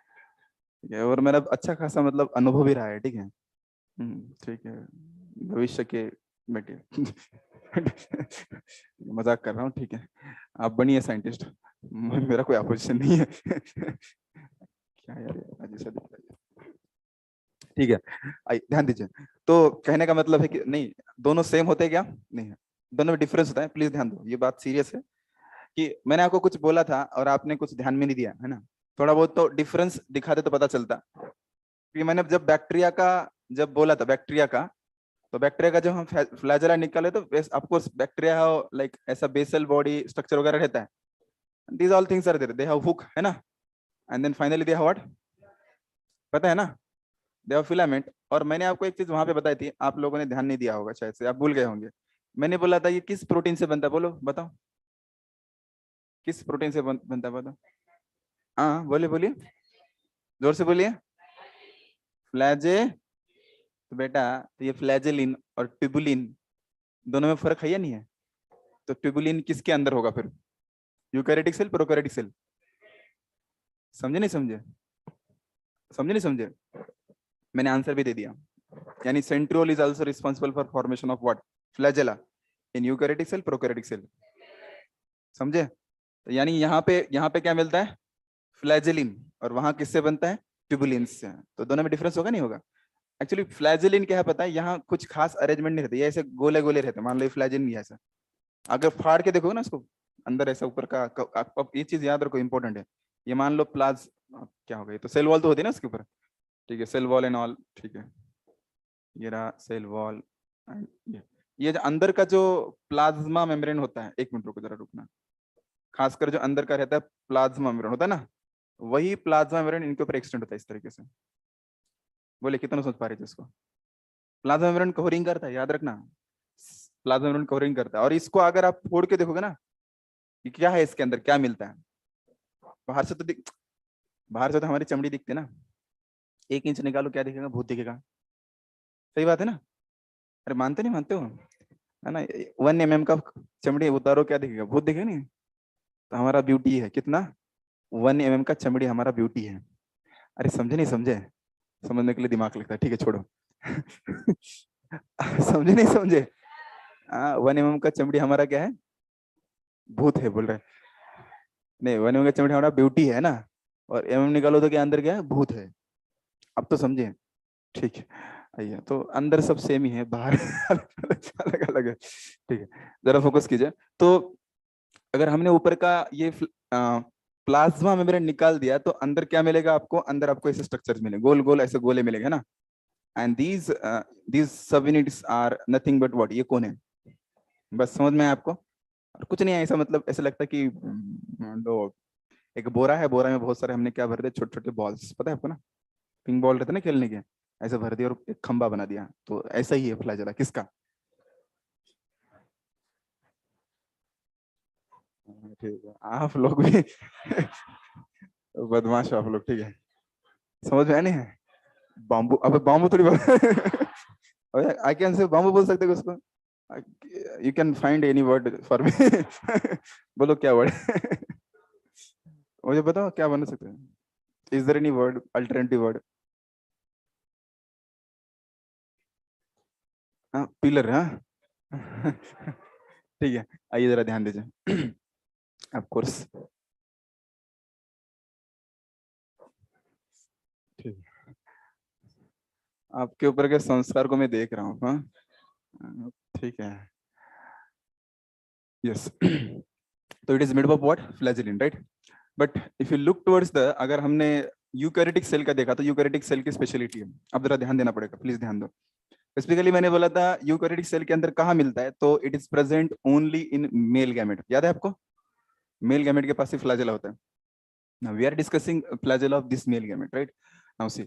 ठीक है, और मेरा अच्छा खासा मतलब अनुभव भी रहा है, ठीक है। ठीक है, भविष्य के बेटे। मजाक कर रहा हूँ, ठीक है, आप बनिए साइंटिस्ट, मेरा कोई अपोजिशन नहीं है। क्या यार, अजीब सा दिखता है। ठीक है, ध्यान दीजिए, तो कहने का मतलब है कि नहीं, दोनों सेम होते हैं क्या, नहीं है, दोनों में डिफरेंस होता है, प्लीज ध्यान दो, ये बात सीरियस है, कि मैंने आपको कुछ बोला था और आपने कुछ ध्यान में नहीं दिया है ना, थोड़ा बहुत तो डिफरेंस दिखाते तो पता चलता, कि मैंने जब बैक्टीरिया का, जब बोला था बैक्टीरिया का, तो बैक्टीरिया का जब हम फ्लैजेला निकाले तो आपको बैक्टीरिया लाइक ऐसा बेसल बॉडी स्ट्रक्चर वगैरह रहता है, these all things are there, they have hook है ना, and then finally they have what, पता है ना, दे हैव फिलामेंट। और मैंने आपको एक चीज वहां पे बताई थी, आप लोगों ने ध्यान नहीं दिया होगा, शायद से आप भूल गए होंगे, मैंने बोला था ये किस प्रोटीन से बनता है, बोलो बताओ, किस प्रोटीन से बनता है बताओ, हाँ बोलिए बोलिए, जोर से बोलिए, फ्लैजे, तो बेटा, तो ये फ्लैजेलिन और ट्यूबुलिन दोनों में फर्क है या नहीं है, तो ट्यूबुलिन किसके अंदर होगा फिर, यूकैरियोटिक सेल प्रोकैरियोटिक सेल, समझे नहीं समझे, समझे नहीं समझे, मैंने आंसर भी दे दिया, यानी centriole is also responsible for formation of what, flagella in eukaryotic cell prokaryotic cell, समझे। तो यानी यहाँ पे क्या मिलता है, फ्लैजेलिन, और वहां किससे बनता है, ट्यूबुलिन से, तो दोनों में डिफरेंस होगा नहीं होगा। एक्चुअली फ्लैजेलिन क्या है पता है, यहाँ कुछ खास अरेंजमेंट नहीं रहती, ये ऐसे गोले गोले रहते, मान लो फ्लैजेलिन भी ऐसा, अगर फाड़ के देखोगे ना इसको, अंदर ऐसा ऊपर का, अब ये चीज याद रखो, इंपॉर्टेंट है, ये मान लो प्लाज, क्या हो गई, तो सेल वॉल तो होती है ना उसके ऊपर, ठीक है, सेल वॉल एंड ऑल, ठीक है, ये रहा सेल वॉल, ये जो अंदर का जो प्लाज्मा मेम्ब्रेन होता है, एक मिनट रुको जरा रुकना, खासकर जो अंदर का रहता है प्लाज्मा मेम्ब्रेन होता है ना, वही प्लाज्मा मेम्ब्रेन इनके ऊपर एक्सटेंड होता है इस तरीके से, बोले कितना समझ पा रहे थे इसको, प्लाज्मा मेम्ब्रेन कवरिंग करता है, याद रखना, प्लाज्मा मेम्ब्रेन कवरिंग करता है, और इसको अगर आप फोड़ के देखोगे ना, कि क्या है इसके अंदर, क्या मिलता है, बाहर से तो बाहर से तो हमारी चमड़ी दिखती है ना, 1 इंच निकालो क्या दिखेगा, भूत दिखेगा, सही बात है ना, अरे मानते नहीं मानते हो, है ना, 1 mm का चमड़ी उतारो क्या दिखेगा, भूत दिखेगा नहीं, तो हमारा ब्यूटी है कितना, 1 mm का चमड़ी हमारा ब्यूटी है, अरे समझे नहीं समझे, समझने के लिए दिमाग लगता है, ठीक है छोड़ो। समझे नहीं समझे, 1 mm का चमड़ी हमारा क्या है, भूत है बोल रहे, नहीं 1 mm का चमड़ी हमारा ब्यूटी है ना, और निकालो तो क्या अंदर क्या है, भूत है, अब तो समझे, ठीक है। आइए, तो अंदर सब सेम ही है, बाहर अलग अलग है, ठीक है। जरा फोकस कीजिए। तो अगर हमने ऊपर का ये प्लाज्मा मेम्ब्रेन निकाल दिया तो अंदर क्या मिलेगा आपको? अंदर आपको ऐसे स्ट्रक्चर्स मिलेंगे, गोल गोल ऐसे गोले मिलेंगे ना। And these subunits are nothing but what, ये कौन है? बस समझ में आया आपको? और कुछ नहीं है ऐसा, मतलब ऐसा लगता है कि लो एक बोरा है, बोरा में बहुत सारे हमने क्या भर दिया, छोटे छोटे बॉल्स, पता है आपको ना, पिंक बॉल रहते ना खेलने के, ऐसे भर दिया और एक खंबा बना दिया, तो ऐसा ही है फ्लैजेला। किसका? ठीक है, आप लोग भी बदमाश हो आप लोग, ठीक है। समझ में आया नहीं है? बाम्बू, अबे बाम्बू थोड़ी आई कैन से बाम्बू बोल सकते हो उसको। You can find any word for me बोलो क्या वर्ड मुझे बताओ क्या बना सकते हैं? Is there any word, alternative word? हाँ, पिलर, हाँ ठीक है। आइए जरा ध्यान दीजिए ऑफ कोर्स, ठीक है। आपके ऊपर के संस्कार को मैं देख रहा हूँ, हाँ, ठीक है। यस तो it is made of what? Flagellin, right? But if you look towards the, अगर हमने यूकैरियोटिक सेल का देखा तो यूकैरियोटिक सेल की स्पेशलिटी है, अब जरा ध्यान देना पड़ेगा, प्लीज ध्यान दो। स्पेसिफिकली मैंने बोला था यूकैरियोटिक सेल के अंदर कहाँ मिलता है, तो it is present only in male gamete, याद है आपको? मेल गैमेट के पास ही फ्लैजेला होता है। Now we are discussing flagella of this male gamete, right? Now see,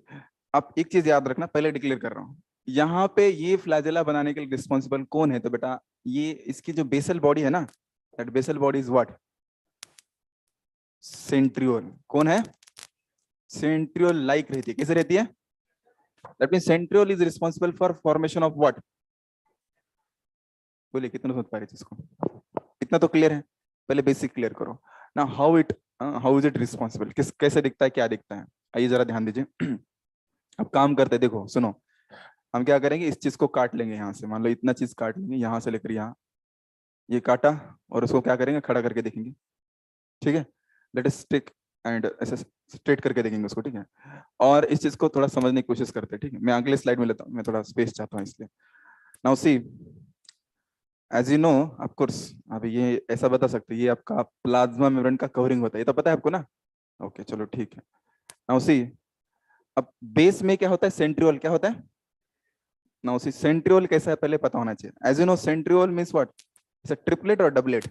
आप एक चीज याद रखना, पहले डिक्लेयर कर रहा हूँ, यहाँ पे ये फ्लैजेला बनाने के लिए रिस्पॉन्सिबल कौन है? तो बेटा ये इसकी जो बेसल बॉडी है ना, that basal body is what? Centriole. कौन है? सेंट्रियोल लाइक रहती है, कैसे रहती है? That mean centriole is responsible for formation of what? बोलिए कितना समझ पा रहे चीज को? इतना तो क्लियर है? पहले बेसिक क्लियर करो ना। हाउ इज इट रिस्पॉन्सिबल, किस कैसे दिखता है, क्या दिखता है? आइए जरा ध्यान दीजिए अब काम करते हैं, देखो सुनो। हम क्या करेंगे, इस चीज को काट लेंगे यहाँ से, मान लो इतना चीज काट लेंगे यहाँ से लेकर यहाँ, ये काटा, और उसको क्या करेंगे, खड़ा करके देखेंगे, ठीक है? लेट अस टेक एंड ऐसे स्ट्रेट करके देखेंगे उसको, ठीक है? और इस चीज को थोड़ा समझने की कोशिश करते हैं, ठीक है? मैं अगले स्लाइड में लेता हूँ, मैं थोड़ा स्पेस चाहता हूँ इसलिए। Now see, as you know, of course, अब ये ऐसा बता सकते हैं, ये आपका प्लाज्मा मेम्ब्रेन का कवरिंग होता है, ये तो पता है आपको ना? ओके चलो ठीक है। नाउ सी, अब बेस में क्या होता है? सेंट्रियोल क्या होता है? नाउ सी, सेंट्रियोल कैसा है पहले पता होना चाहिए। As you know centriole means what? It's a triplet और डबलेट?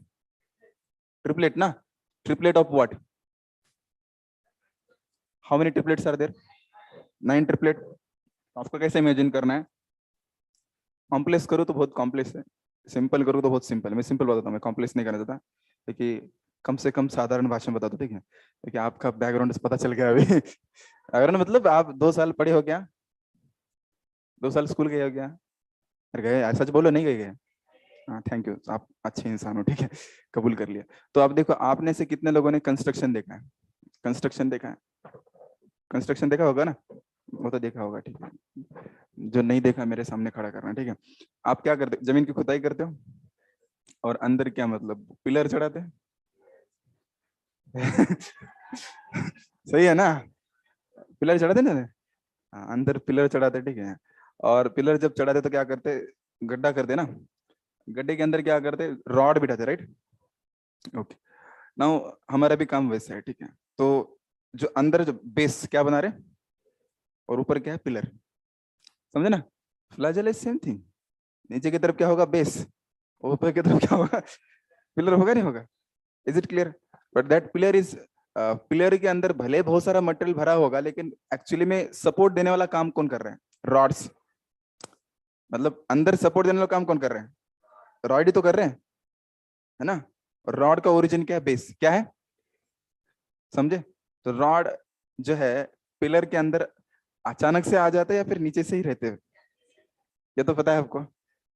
ट्रिपलेट ना? Triplet of what? How many triplets are there? 9 triplet. आपको कैसे इमेजिन करना है? कॉम्प्लेक्स करो तो बहुत कॉम्प्लेक्स है, सिंपल करो तो बहुत सिंपल है। मैं सिंपल बताता हूँ, मैं कॉम्प्लेक्स नहीं करना चाहता, क्योंकि कम से कम साधारण भाषा में बता दो, ठीक है? क्योंकि आपका बैकग्राउंड पता चल गया अभी बैकग्राउंड मतलब आप 2 साल पढ़े हो क्या? 2 साल स्कूल गए हो क्या? अरे गए, सच बोलो, नहीं गए गए? हाँ थैंक यू, आप अच्छे इंसान हो, ठीक है, कबूल कर लिया। तो आप देखो, आपने से कितने लोगों ने कंस्ट्रक्शन देखा है? कंस्ट्रक्शन देखा है? कंस्ट्रक्शन देखा होगा ना? वो तो देखा होगा, ठीक है। जो नहीं देखा मेरे सामने खड़ा करना, ठीक है? आप क्या करते, जमीन की खुदाई करते हो और अंदर क्या मतलब पिलर चढ़ाते हैं सही है ना? पिलर चढ़ाते ना? हाँ, अंदर पिलर चढ़ाते, ठीक है। और पिलर जब चढ़ाते तो क्या करते? गड्ढा करते ना, गड्ढे के अंदर क्या करते? रॉड बिठाते, राइट? ओके। नाउ हमारा भी काम वैसा है, ठीक है? तो जो अंदर जो बेस क्या बना रहे, और ऊपर क्या है? पिलर, समझे ना? फ्लैजेल इज सेम थिंग। नीचे की तरफ क्या होगा? बेस, और ऊपर की तरफ क्या होगा? पिलर होगा, नहीं होगा? Is it clear? But that pillar is, pillar के अंदर भले बहुत सारा मटेरियल भरा होगा, लेकिन एक्चुअली में सपोर्ट देने वाला काम कौन कर रहे हैं? रॉड्स। मतलब अंदर सपोर्ट देने वाला काम कौन कर रहे हैं? रॉड ही तो कर रहे हैं, है ना? रॉड का ओरिजिन क्या है? बेस क्या है? समझे? तो रॉड जो है पिलर के अंदर अचानक से आ जाते हैं या फिर नीचे से ही रहते हैं? ये तो पता है आपको?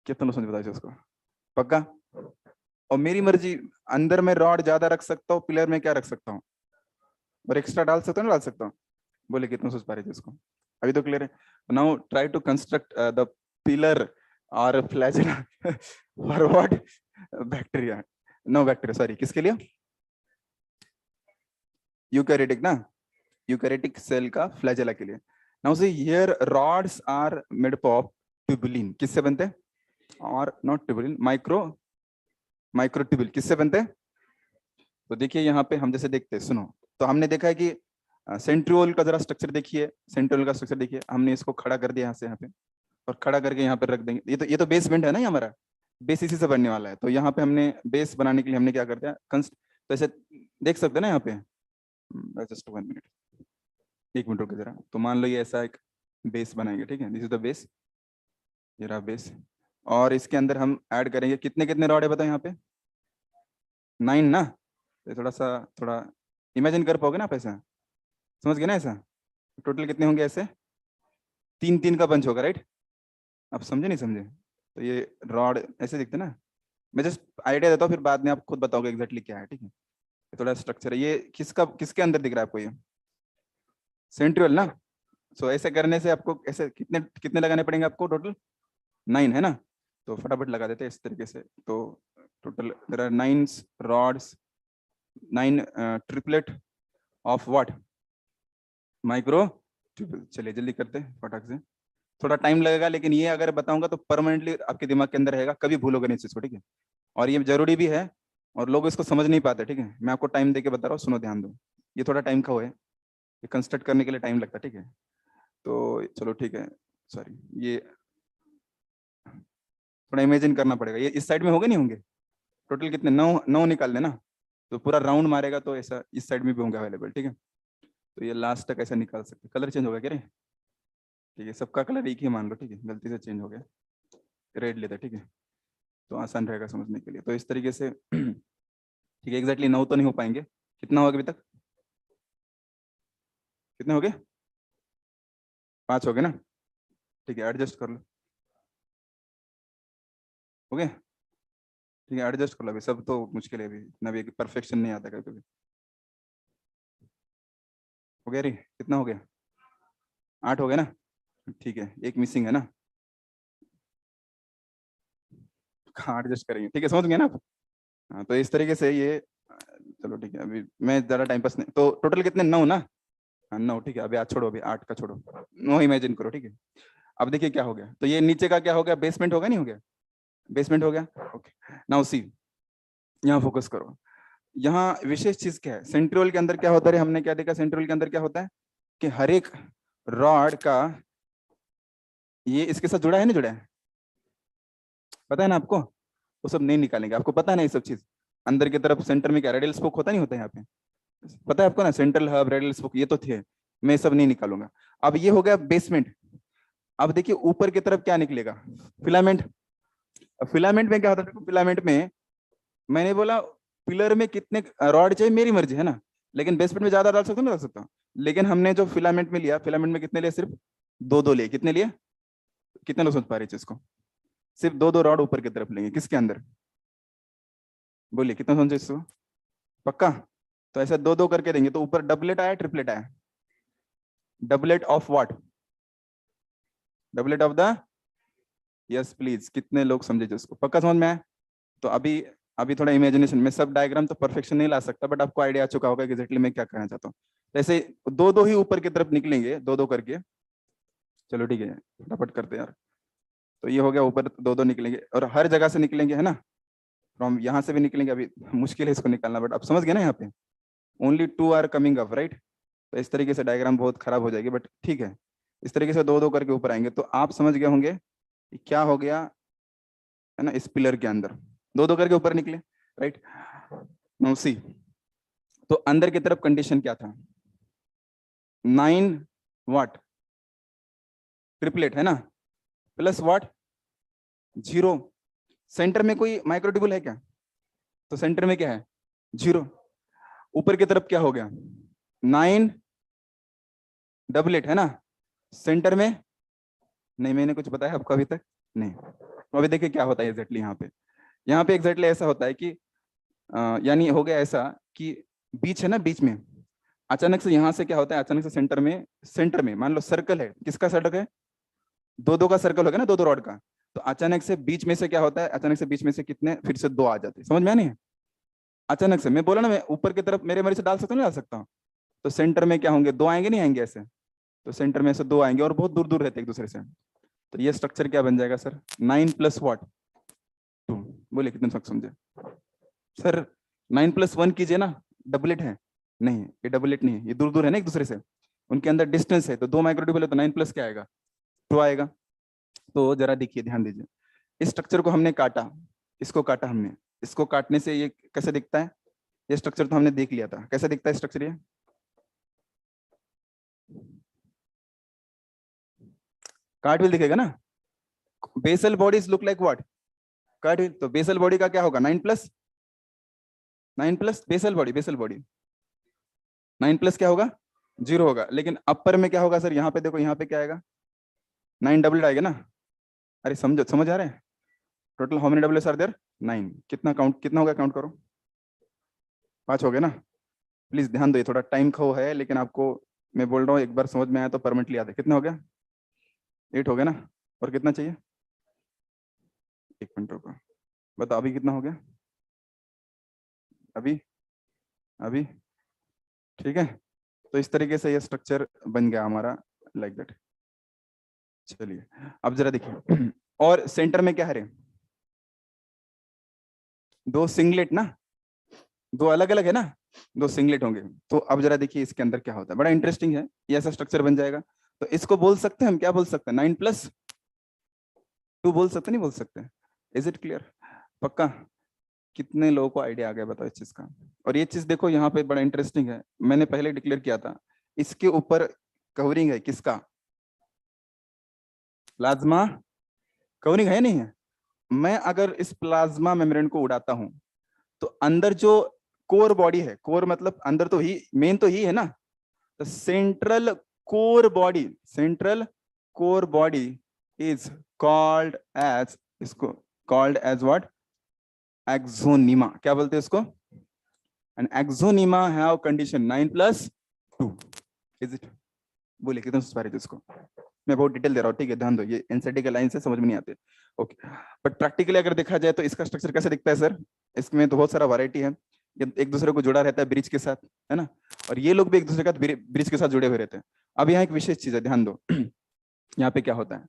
कितना समझ पता है उसको? पक्का? और मेरी मर्जी, अंदर में रॉड ज्यादा रख सकता हूँ, पिलर में क्या रख सकता हूँ, और एक्स्ट्रा डाल सकता हूँ ना डाल सकता हूँ? बोले कितना सोच पा रहे थे उसको? अभी तो क्लियर है? Now try to construct the pillar और flagella for what? Bacteria, no bacteria, sorry, किसके लिए? यूकैरियोटिक ना, यूकैरियोटिक सेल का फ्लैजेला के लिए। Now see here rods are made up of tubulin, किससे बनते हैं? और नॉट ट्यूबुलिन, माइक्रोट्यूबुल किससे बनते हैं? तो देखिए यहाँ पे हम जैसे देखते हैं, सुनो, तो हमने देखा है कि सेंट्रियोल का जरा स्ट्रक्चर देखिए, सेंट्रियोल का स्ट्रक्चर देखिए, हमने इसको खड़ा कर दिया यहाँ से यहाँ पे, और खड़ा करके यहाँ पे रख देंगे। ये तो बेसमेंट है ना, ये हमारा बेस इसी से बनने वाला है। तो यहाँ पे हमने बेस बनाने के लिए हमने क्या कर दिया, तो ऐसे देख सकते हैं ना यहाँ पे, जस्ट 1 मिनट, 1 मिनट रुके जरा। तो मान लो ये ऐसा एक बेस बनाएंगे, ठीक है, दिस इज द बेस, ये रहा बेस। और इसके अंदर हम ऐड करेंगे कितने कितने रॉड है बताओ यहाँ पे? 9 ना। तो थोड़ा इमेजिन कर पाओगे ना आप ऐसा, समझ गए ना ऐसा? टोटल कितने होंगे ऐसे? 3 3 का बंच होगा, राइट? आप समझे नहीं समझे? तो ये रॉड ऐसे दिखते ना, मैं जस्ट आइडिया देता हूँ, फिर बाद में आप खुद बताओगे एग्जैक्टली क्या है, ठीक है? थोड़ा स्ट्रक्चर है ये, किसके अंदर दिख रहा है आपको? ये सेंट्रियल ना। सो ऐसे करने से आपको ऐसे कितने कितने लगाने पड़ेंगे आपको? टोटल 9 है ना। तो फटाफट लगा देते हैं इस तरीके से। तो total there are 9 rods, 9 triplet of what? Microtubule. चलिए जल्दी करते हैं फटाक से, थोड़ा टाइम लगेगा, लेकिन ये अगर बताऊंगा तो परमानेंटली आपके दिमाग के अंदर रहेगा, कभी भूलोगे नहीं इस चीज को, ठीक है? और ये जरूरी भी है, और लोग इसको समझ नहीं पाते, ठीक है? मैं आपको टाइम देके बता रहा हूँ, सुनो ध्यान दो, ये थोड़ा टाइम का है, ये कंस्ट्रक्ट करने के लिए टाइम लगता है, ठीक है? तो चलो ठीक है, सॉरी, ये थोड़ा इमेजिन करना पड़ेगा। ये इस साइड में होंगे नहीं होंगे? टोटल कितने? 9 निकाल देना, तो पूरा राउंड मारेगा तो ऐसा इस साइड में भी होंगे अवेलेबल, ठीक है? तो ये लास्ट तक ऐसा निकाल सकते। कलर चेंज हो गया क्या रे? ठीक है, सबका कलर एक ही मान लो, ठीक है, गलती से चेंज हो गया, रेड लेते, ठीक है? तो आसान रहेगा समझने के लिए। तो इस तरीके से ठीक है, एग्जैक्टली 9 तो नहीं हो पाएंगे। कितना होगा अभी तक? कितने हो गए? 5 हो गए ना, ठीक है, एडजस्ट कर लो, हो गए? ठीक है, एडजस्ट कर लो, अभी सब तो मुश्किल है, अभी इतना भी परफेक्शन नहीं आता कभी कभी। हो गया रे? कितना हो गया? 8 हो गया ना, ठीक है, एक मिसिंग है ना, कहाँ एडजस्ट करेंगे, ठीक है, समझ गए ना आप? हाँ, तो इस तरीके से ये, चलो ठीक है, अभी मैं ज़्यादा टाइम पास नहीं, तो टोटल कितने? 9 ना। हाँ 9, ठीक है, अभी 8 छोड़ो, अभी 8 का छोड़ो, 9 इमेजिन करो, ठीक है? अब देखिए क्या हो गया, तो ये नीचे का क्या हो गया? बेसमेंट होगा, नहीं हो गया? बेसमेंट हो गया, ओके। नाउ सी, यहाँ फोकस करो। यहाँ विशेष चीज क्या है? सेंट्रियोल के अंदर क्या होता है? हमने क्या देखा? सेंट्रियोल के अंदर क्या होता है कि हर एक रॉड का ये इसके साथ जुड़ा है, नहीं जुड़ा है? पता है ना आपको? वो सब नहीं निकालेंगे, आपको पता है ना ये सब चीज? अंदर की तरफ सेंटर में क्या रेडियल स्पोक होता नहीं होता है यहाँ पे? पता है आपको ना, सेंट्रल हब, रेडियल स्पोक, ये तो थे, मैं सब नहीं निकालूंगा। अब ये हो गया बेसमेंट। अब देखिए ऊपर की तरफ क्या निकलेगा? फिलामेंट। फिलामेंट में क्या होता है? फिलामेंट में मैंने बोला पिलर में कितने रॉड चाहिए मेरी मर्जी है ना, लेकिन बेसमेंट में ज्यादा डाल सकता हूँ, नहीं डाल सकता हूँ। लेकिन हमने जो फिलामेंट में लिया, फिलामेंट में कितने लिए? सिर्फ 2 2 लिए। कितने लिए? कितने लोग समझ पा रहे हैं इसको? सिर्फ 2 2 रॉड ऊपर की तरफ लेंगे, किसके अंदर? बोलिए कितना समझे इसको? पक्का? तो ऐसा 2 2 करके देंगे, तो ऊपर डबलेट आया, ट्रिपलेट आया? Doublet of what? Doublet of the, yes please, कितने लोग समझे इसको? पक्का समझ में आया? तो अभी अभी थोड़ा इमेजिनेशन में, सब डायग्राम तो परफेक्शन नहीं ला सकता, बट आपको आइडिया आ चुका होगा एग्जैक्टली मैं क्या कहना चाहता हूँ। ऐसे 2 2 ही ऊपर की तरफ निकलेंगे, 2 2 करके। चलो ठीक है, फटाफट करते हैं यार। तो ये हो गया, ऊपर 2 2 निकलेंगे, और हर जगह से निकलेंगे, है ना? फ्रॉम यहाँ से भी निकलेंगे, अभी मुश्किल है इसको निकालना, बट आप समझ गए ना, यहाँ पे only 2 are coming up, right? तो इस तरीके से डायग्राम बहुत खराब हो जाएगी, बट ठीक है, इस तरीके से 2 2 करके ऊपर आएंगे, तो आप समझ गए होंगे कि क्या हो गया, है ना? इस पिलर के अंदर 2 2 करके ऊपर निकले, राइट? नाउ सी, तो अंदर की तरफ कंडीशन क्या था? 9 व्हाट? ट्रिपलेट है ना, प्लस व्हाट? 0। सेंटर में कोई माइक्रोट्यूबुल है क्या? तो सेंटर में क्या है? 0। ऊपर की तरफ क्या हो गया? 9 डबलेट है ना, सेंटर में नहीं। मैंने कुछ बताया आपको अभी तक? नहीं। तो अभी देखिए क्या होता है एग्जैक्टली यहाँ पे एग्जैक्टली ऐसा होता है कि यानी हो गया ऐसा कि बीच है ना, बीच में अचानक से यहाँ से क्या होता है, अचानक से सेंटर में मान लो सर्कल है, किसका सर्कल है? 2 2 का सर्कल होगा ना, 2 2 रॉड का। तो अचानक से बीच में से क्या होता है? अचानक से बीच में से कितने फिर से 2 आ जाते हैं, समझ में नहीं है? अचानक से मैं बोला ना, मैं ऊपर की तरफ मेरे मर्जी से डाल सकता हूँ, नहीं डाल सकता हूँ? तो सेंटर में क्या होंगे? 2 आएंगे, नहीं आएंगे ऐसे? तो सेंटर में से दो आएंगे और बहुत दूर दूर रहते हैं एक दूसरे से, तो ये स्ट्रक्चर क्या बन जाएगा सर, 9 प्लस व्हाट 2। बोले कितने तक समझे सर? 9 प्लस 1 कीजिए ना, डबलेट है नहीं, ये डबलेट नहीं है, ये दूर दूर है ना एक दूसरे से, उनके अंदर डिस्टेंस है, तो 2 माइक्रोट्यूबल है तो 9 प्लस क्या आएगा 2 आएगा। तो जरा देखिए ध्यान दीजिए, इस स्ट्रक्चर को हमने काटा, इसको काटा हमने, इसको काटने से ये कैसे दिखता है, ये स्ट्रक्चर तो हमने देख लिया था, कैसा दिखता है स्ट्रक्चर, ये कार्टविल दिखेगा ना, basal bodies look like what, cartwheel, तो बेसल बॉडी का क्या होगा 9 plus 9 plus basal body, basal body 9 plus क्या होगा 0 होगा, लेकिन अपर में क्या होगा सर, यहाँ पे देखो, यहाँ पे क्या आएगा 9 डबल आएगा ना, अरे समझो, समझ आ रहा है, total how many double are there 9, कितना काउंट, कितना होगा काउंट करो, 5 हो गए ना। प्लीज ध्यान दो, ये थोड़ा टाइम खो है, लेकिन आपको मैं बोल रहा हूँ एक बार समझ में आया तो परमानेंटली याद है। कितना हो गया 8 हो गया ना, और कितना चाहिए, 1 मिनट रुको, बताओ अभी कितना हो गया, अभी अभी ठीक है। तो इस तरीके से ये स्ट्रक्चर बन गया हमारा, लाइक दैट। चलिए अब जरा देखिए, और सेंटर में क्या है रे, 2 सिंगलेट ना, 2 अलग अलग है ना, 2 सिंगलेट होंगे। तो अब जरा देखिए इसके अंदर क्या होता है, बड़ा इंटरेस्टिंग है, ये ऐसा स्ट्रक्चर बन जाएगा। तो इसको बोल सकते हैं हम, क्या बोल सकते हैं 9 प्लस 2 बोल सकते, नहीं बोल सकते, इज इट क्लियर, पक्का? कितने लोगों को आइडिया आ गया बताओ इस चीज का। और ये चीज देखो यहाँ पे बड़ा इंटरेस्टिंग है, मैंने पहले डिक्लेयर किया था, इसके ऊपर कवरिंग है किसका, प्लाज्मा कवरिंग है नहीं है। मैं अगर इस प्लाज्मा मेम्ब्रेन को उड़ाता हूं, तो अंदर जो कोर बॉडी है, कोर मतलब अंदर तो ही, मेन तो ही है ना, तो central core body, central core body is called as, इसको कॉल्ड एज व्हाट, एक्सोनिमा, क्या बोलते हैं इसको, and axoneme have condition 9 plus 2, is it, बोलिए कितने सुपारी थे इसको, मैं बहुत डिटेल दे रहा हूँ, ठीक है ध्यान दो, ये एनसीईआरटी के लाइन से समझ में नहीं आते, ओके। बट प्रैक्टिकली अगर देखा जाए तो इसका स्ट्रक्चर कैसे दिखता है सर, इसमें तो बहुत सारा वैरायटी है, ये एक दूसरे को जुड़ा रहता है ब्रिज के साथ, है ना, और ये लोग भी एक दूसरे का ब्रिज के साथ जुड़े हुए रहते हैं। अब यहाँ एक विशेष चीज है, ध्यान दो, यहाँ पे क्या होता है,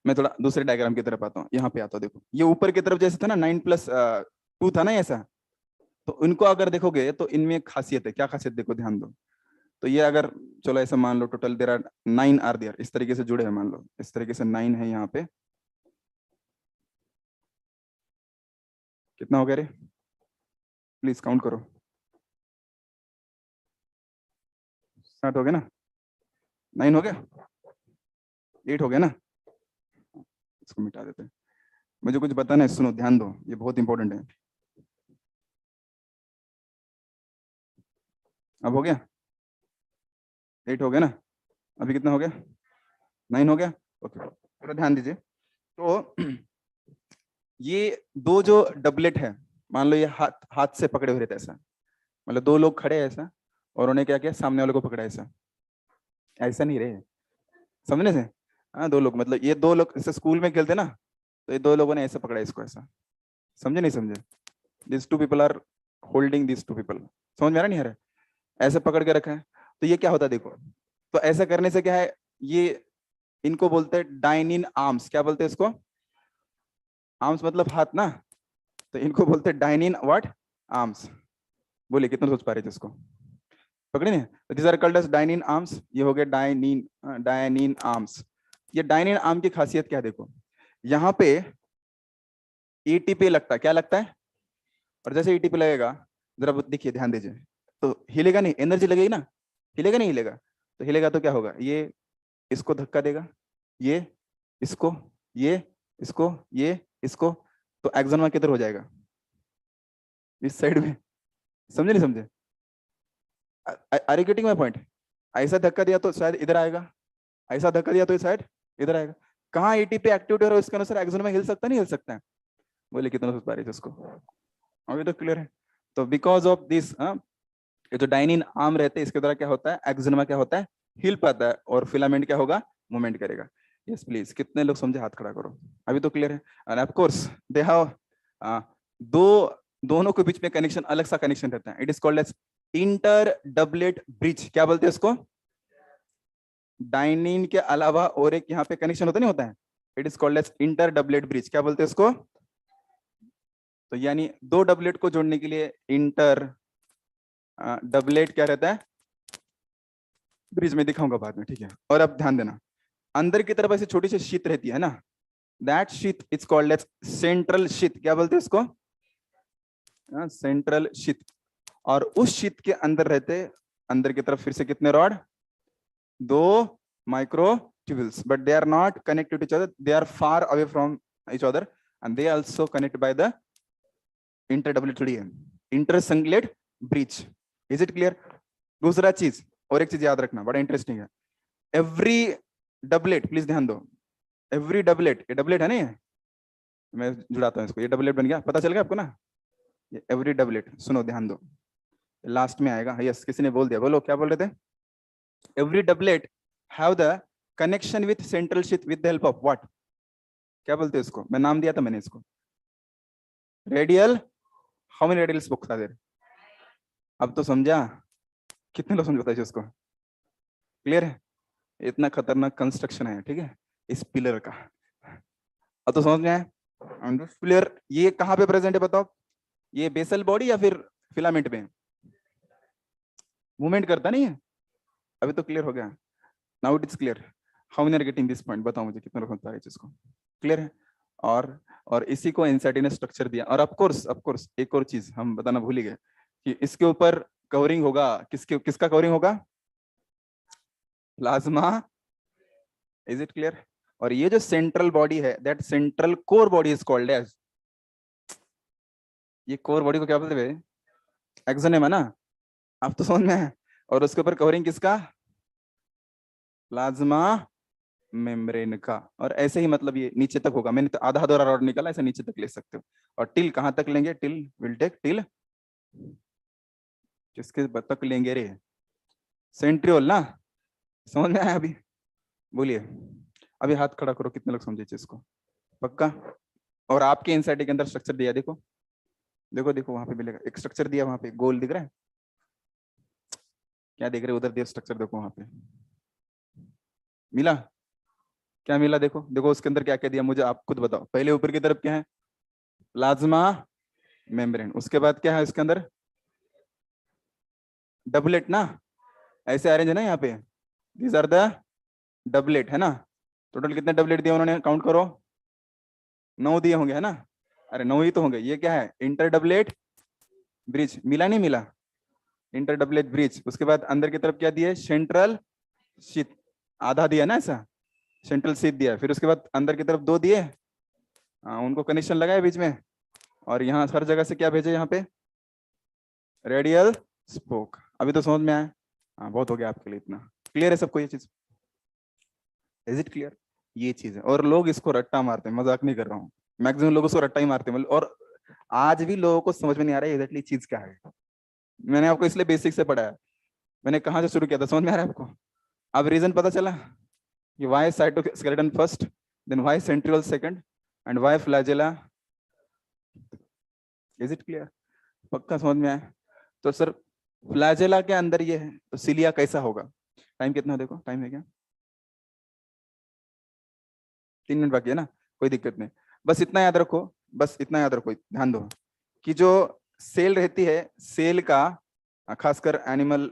मैं थोड़ा दूसरे डायग्राम की तरफ आता हूँ, यहाँ पे आता हूँ, देखो ये ऊपर की तरफ जैसे था ना 9 प्लस 2 था ना ऐसा, तो इनको अगर देखोगे तो इनमें एक खासियत है, क्या खासियत देखो ध्यान दो, तो ये अगर, चलो ऐसा मान लो total there are 9 are there, इस तरीके से जुड़े हैं, मान लो इस तरीके से 9 है यहाँ पे, कितना हो गया रे, प्लीज काउंट करो, 7 हो गया ना, 9 हो गया, 8 हो गया ना, इसको मिटा देते हैं, मुझे कुछ बताना है, सुनो ध्यान दो, ये बहुत इंपॉर्टेंट है। अब हो गया 8 हो गया ना, अभी कितना हो गया 9 हो गया, ओके थोड़ा ध्यान दीजिए। तो ये दो जो डबलेट है, मान लो ये हाथ हाथ से पकड़े हुए रहते ऐसा, मतलब 2 लोग खड़े हैं ऐसा, और उन्हें क्या किया, सामने वाले को पकड़ा ऐसा, ऐसा नहीं रहे, समझने से, हाँ 2 लोग, मतलब ये 2 लोग जैसे स्कूल में खेलते ना, तो ये 2 लोगों ने ऐसे पकड़ा इसको ऐसा, समझे नहीं समझे, this 2 people are holding this 2 people, समझ में आ रहा नहीं आ रहा, ऐसे पकड़ के रखा है। तो ये क्या होता है देखो, तो ऐसा करने से क्या है, ये इनको बोलते हैं डाइनिन आर्म्स, क्या बोलते हैं इसको, आर्म्स मतलब हाथ ना, तो इनको बोलते हैं डाइनिन व्हाट आर्म्स, बोलिए कितना सोच पा रहे थे इसको, पकड़े नहीं, तो this are called as dynein arms, ये हो गया डाइनिन, डाइनिन आर्म्स। ये डाइनिन आर्म की खासियत क्या है देखो, यहाँ पे एटीपी लगता है, क्या लगता है, और जैसे एटीपी लगेगा, जरा देखिए ध्यान दीजिए, तो हिलेगा नहीं, एनर्जी लगेगी ना, हिलेगा नहीं हिलेगा, तो हिलेगा तो क्या होगा, ये इसको धक्का देगा, ये इसको, ये इसको, ये इसको, तो एक्सोनवा किधर हो जाएगा, इस साइड में, समझे नहीं समझे, are you getting my point, ऐसा धक्का दिया तो शायद इधर आएगा, ऐसा धक्का दिया तो शायद इधर आएगा, कहाँ एटीपी एक्टिवेट हो रहा है उसके अनुसार एक्सोनवा हिल सकता नहीं हिल सकता है, बोले कितना सोच पा रही थी उसको, अभी तो क्लियर है। तो बिकॉज ऑफ दिस, ये जो डाइनिन आर्म रहते हैं इसके द्वारा क्या होता है, एक्सोनवा क्या होता है, हिल पाता है, और फिलामेंट क्या होगा, मूवमेंट करेगा। यस प्लीज, कितने लोग समझे हाथ खड़ा करो, अभी तो क्लियर है। End of course they have दो, दोनों के बीच में कनेक्शन, अलग सा कनेक्शन रहता है, it is called as inter doublet bridge, क्या बोलते हैं उसको, डाइनिन के अलावा और एक यहाँ पे कनेक्शन होता नहीं होता है, it is called as inter doublet bridge. क्या बोलते हैं इसको? तो यानी दो डबलेट को जोड़ने के लिए इंटर डबलेट क्या रहता है, ब्रिज में दिखाऊंगा बाद में, ठीक है। और अब ध्यान देना, अंदर की तरफ ऐसे छोटी सी शीत रहती है ना, दैट शीत इज कॉल्ड एज सेंट्रल शीत। क्या बोलते हैं इसको? सेंट्रल शीत। और उस शीत के अंदर रहते, अंदर की तरफ फिर से कितने रॉड? दो microtubules, but they are not connected to each other, they are far away from each other, and they also connect by the interdoublet intersinglet breach. Is it clear? दूसरा चीज, और एक चीज याद रखना, बड़ा इंटरेस्टिंग है, एवरी डबलेट, प्लीज ध्यान दो, एवरी डबलेट, ये डबलेट है ना, ये मैं जुड़ाता हूँ इसको, ये डबलेट बन गया, पता चल गया आपको ना? ये एवरी डबलेट, सुनो ध्यान दो, लास्ट में आएगा। यस, किसी ने बोल दिया, बोलो क्या बोल रहे थे? Every doublet have the connection with central sheath with the help of what? क्या बोलते हैं इसको? मैं नाम दिया था मैंने इसको, radial. How many radials books are there? अब तो समझा? कितने लोग समझते हैं इसको? क्लियर है? इतना खतरनाक कंस्ट्रक्शन है, ठीक है, इस पिलर का। अब तो समझ में आया? पिलर ये कहाँ पे प्रेजेंट है बताओ? ये बेसल बॉडी या फिर फिलामेंट में मूवमेंट करता नहीं है? अभी तो क्लियर हो गया, now it is clear. How many are getting this point? बताओ मुझे कितने लोग समझ पा रहे हैं इसको? क्लियर है? और इसी को एनसीईआरटी ने स्ट्रक्चर दिया। और ऑफ कोर्स एक और चीज हम बताना भूल ही गए कि इसके ऊपर कवरिंग होगा, किसका कवरिंग होगा? प्लाज्मा। Is it clear? और ये जो सेंट्रल बॉडी है, that central core body is called as, ये कोर बॉडी को क्या बोलते हैं? एक्सोनेम है ना, आप तो समझ में है। और उसके ऊपर कवरिंग किसका? प्लाज्मा मेम्ब्रेन का। और ऐसे ही मतलब ये नीचे तक होगा, मैंने तो आधा आधा रॉड निकाला, ऐसे नीचे तक ले सकते हो। और टिल कहां तक लेंगे? टिल विल टेक टिल, किसके तक लेंगे रे? सेंट्रियोल ना, समझ में आया अभी? बोलिए, अभी हाथ खड़ा करो, कितने लोग समझे इसको? पक्का? और आपके एनसीईआरटी के अंदर स्ट्रक्चर दिया, देखो देखो देखो, वहां पे मिलेगा एक स्ट्रक्चर दिया, वहां पे गोल दिख रहा है, क्या देख रहे हो? उधर दिया स्ट्रक्चर, देखो वहां पे मिला, क्या मिला? देखो देखो उसके अंदर क्या क्या दिया, मुझे आप खुद बताओ। पहले ऊपर की तरफ क्या है? Plasma membrane. उसके बाद क्या है इसके अंदर? डबलेट ना, ऐसे अरेंज है ना यहाँ पे, दीज आर द डबलेट, है ना? टोटल कितने डबलेट दिए उन्होंने? काउंट करो, 9 दिए होंगे, है ना? अरे 9 ही तो होंगे। ये क्या है? Inter doublet bridge. मिला नहीं मिला? Inter doublet bridge. उसके बाद अंदर की तरफ क्या दिए? सेंट्रल शीथ, आधा दिया ना ऐसा, सेंट्रल शीथ दिया। फिर उसके बाद अंदर की तरफ 2 दिए, उनको कनेक्शन लगाए बीच में। और यहाँ हर जगह से क्या भेजे? यहाँ पे रेडियल स्पोक। अभी तो समझ में आया? हाँ, बहुत हो गया आपके लिए, इतना क्लियर है सबको ये चीज? Is it clear? ये चीज है। और लोग इसको रट्टा मारते हैं, मजाक नहीं कर रहा हूँ, मैक्सिमम लोग उसको रट्टा ही मारते हैं। और आज भी लोगों को समझ में नहीं आ रहा है एग्जैक्टली चीज क्या है। मैंने आपको इसलिए बेसिक से पढ़ाया, मैंने कहाँ से शुरू किया था, समझ में आ रहा है आपको? अब रीजन पता चला कि why cytoskeleton first, then why centriole second, and why flagella. Is it clear? पक्का समझ में आया? तो सर फ्लैजेला के अंदर ये है, तो सिलिया कैसा होगा? टाइम कितना देखो, टाइम है क्या? 3 मिनट बाकी है ना, कोई दिक्कत नहीं। बस इतना याद रखो, बस इतना याद रखो, ध्यान दो कि जो सेल रहती है, सेल का खासकर एनिमल,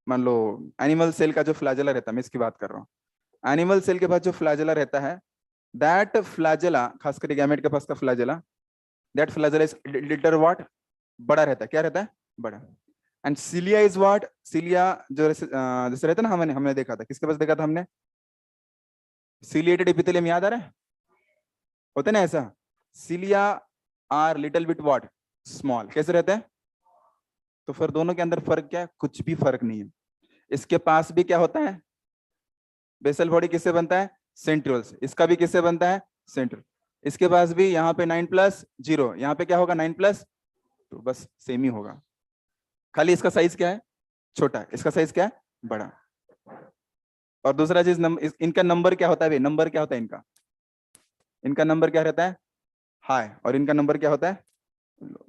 मान लो एनिमल सेल का जो फ्लैजेला रहता है, मैं इसकी बात कर रहा हूँ। एनिमल सेल के पास जो फ्लैजेला रहता है, दैट फ्लैजेला, खासकर गैमेट के पास का flagella, that flagella is litre what? बड़ा रहता है। क्या रहता है? बड़ा। And cilia is what? Cilia जो जैसे रहता है ना, हमने देखा था, किसके पास देखा था हमने? सिलिएटेड एपिथेलियम, याद आ रहा है? होता है ना ऐसा? Cilia are little bit what? Small. कैसे रहते हैं? तो फिर दोनों के अंदर फर्क क्या है? कुछ भी फर्क नहीं है। इसके पास भी क्या होता है? बेसल बॉडी किससे बनता है? सेंट्रियोल से। इसका भी किससे बनता है? सेंट्रियोल। इसके पास भी यहाँ पे 9+0, यहाँ पे क्या होगा? 9+, तो बस सेम ही होगा, खाली इसका साइज क्या है? छोटा है, इसका साइज क्या है? बड़ा। और दूसरा चीज, इनका नंबर क्या होता है भाई? नंबर क्या होता है इनका? इनका नंबर क्या रहता है? हाई। और इनका नंबर क्या होता है?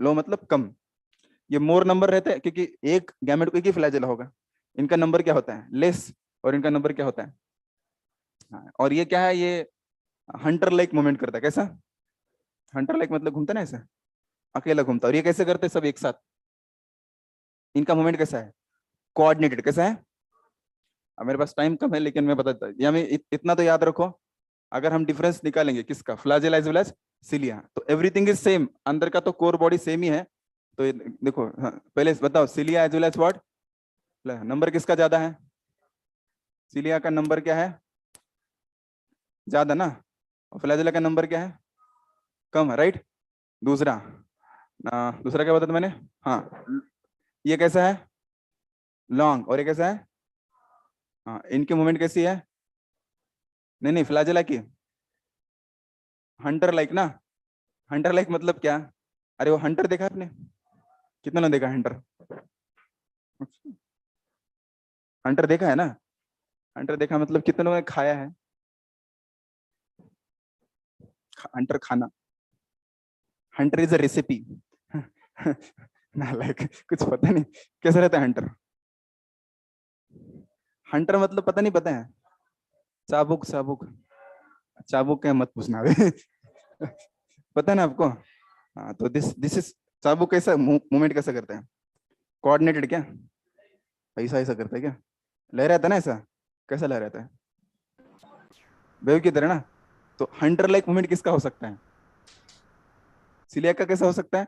लो, मतलब कम। ये मोर नंबर रहता है क्योंकि एक गैमेट को एक ही फ्लैजेला होगा। इनका नंबर क्या होता है? लेस। और इनका नंबर क्या होता है? हाँ, और ये क्या है, ये हंटर लाइक मूवमेंट करता है। कैसा? हंटर लाइक मतलब घूमता ना ऐसा, अकेला घूमता। और ये कैसे करते हैं? सब एक साथ। इनका मूवमेंट कैसा है? कोऑर्डिनेटेड। कैसा है? अब मेरे पास टाइम कम है लेकिन मैं बताता हूँ, या मैं इतना तो याद रखो, अगर हम डिफरेंस निकालेंगे किसका, flagella as well as cilia, तो एवरीथिंग इज सेम, अंदर का तो कोर बॉडी सेम ही है। तो देखो, हाँ, पहले बताओ cilia as well as what, number किसका ज्यादा है? सिलिया का नंबर क्या है? ज्यादा ना। और फ्लैजेला का नंबर क्या है? कम है, राइट। दूसरा, दूसरा क्या बताया था मैंने? हाँ, ये कैसा है? लॉन्ग। और ये कैसा है? हाँ, इनकी मूवमेंट कैसी है? नहीं नहीं, फ्लैजेला की हंटर लाइक ना। हंटर लाइक मतलब क्या? अरे वो हंटर देखा है आपने? कितना ने देखा हंटर? हंटर देखा है ना? हंटर देखा मतलब कितने लोगों ने खाया है? हंटर खाना। Hunter is a recipe. ना लाइक कुछ पता नहीं कैसा रहता है हंटर। हंटर मतलब पता नहीं, पता है? चाबुक, चाबुक। चाबुक क्या, मत पूछना अभी। पता है ना आपको? हाँ, तो दिस दिस इज चाबुक। कैसा मूवमेंट कैसा करता है? कोऑर्डिनेटेड क्या? ऐसा ऐसा करता है क्या? लहराता है ना ऐसा? कैसा लहराता है? वेव की तरह ना। तो हंटर लाइक मूवमेंट किसका हो सकता है? सिलिया का कैसा हो सकता है?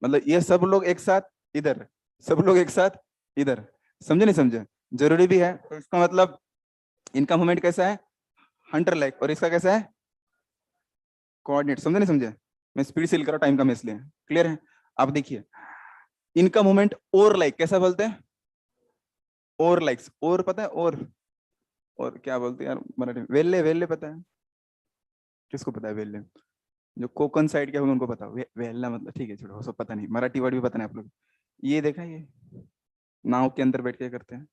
मतलब ये सब लोग एक साथ इधर, सब लोग एक साथ इधर। समझे नहीं समझे? जरूरी भी है, तो इसका मतलब इनका मूवमेंट कैसा है? Hunter like. और इसका कैसा है? कोऑर्डिनेट। समझे नहीं समझे? मैं स्पीड से लिख रहा हूँ, टाइम कम है इसलिए। क्लियर है? आप देखिए, इनका मूवमेंट और लाइक कैसा बोलते हैं? और लाइक्स। और पता है? और क्या बोलते हैं यार मराठी में? वेल्ले, वेल्ले पता है? किसको पता है वेल्ले? जो कोकन साइड के होंगे उनको पता हो। वेल्ला मतलब, ठीक है छोड़ो, सब पता नहीं, मराठी वर्ड भी पता नहीं आप लोग। ये देखा, ये नाव के अंदर बैठ के करते हैं।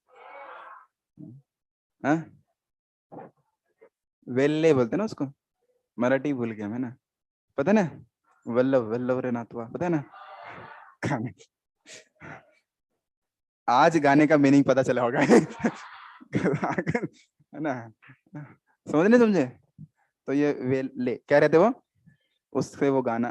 हाँ, वेल्ले बोलते हैं ना उसको। मराठी भूल गया मैं ना। पता है ना? वल्लभ, वल्लभ रे नाथुआ, पता है ना? गाने, आज गाने का मीनिंग पता चला होगा। है ना? समझ नहीं समझे? तो ये वेल्ले क्या रहते वो, उससे वो गाना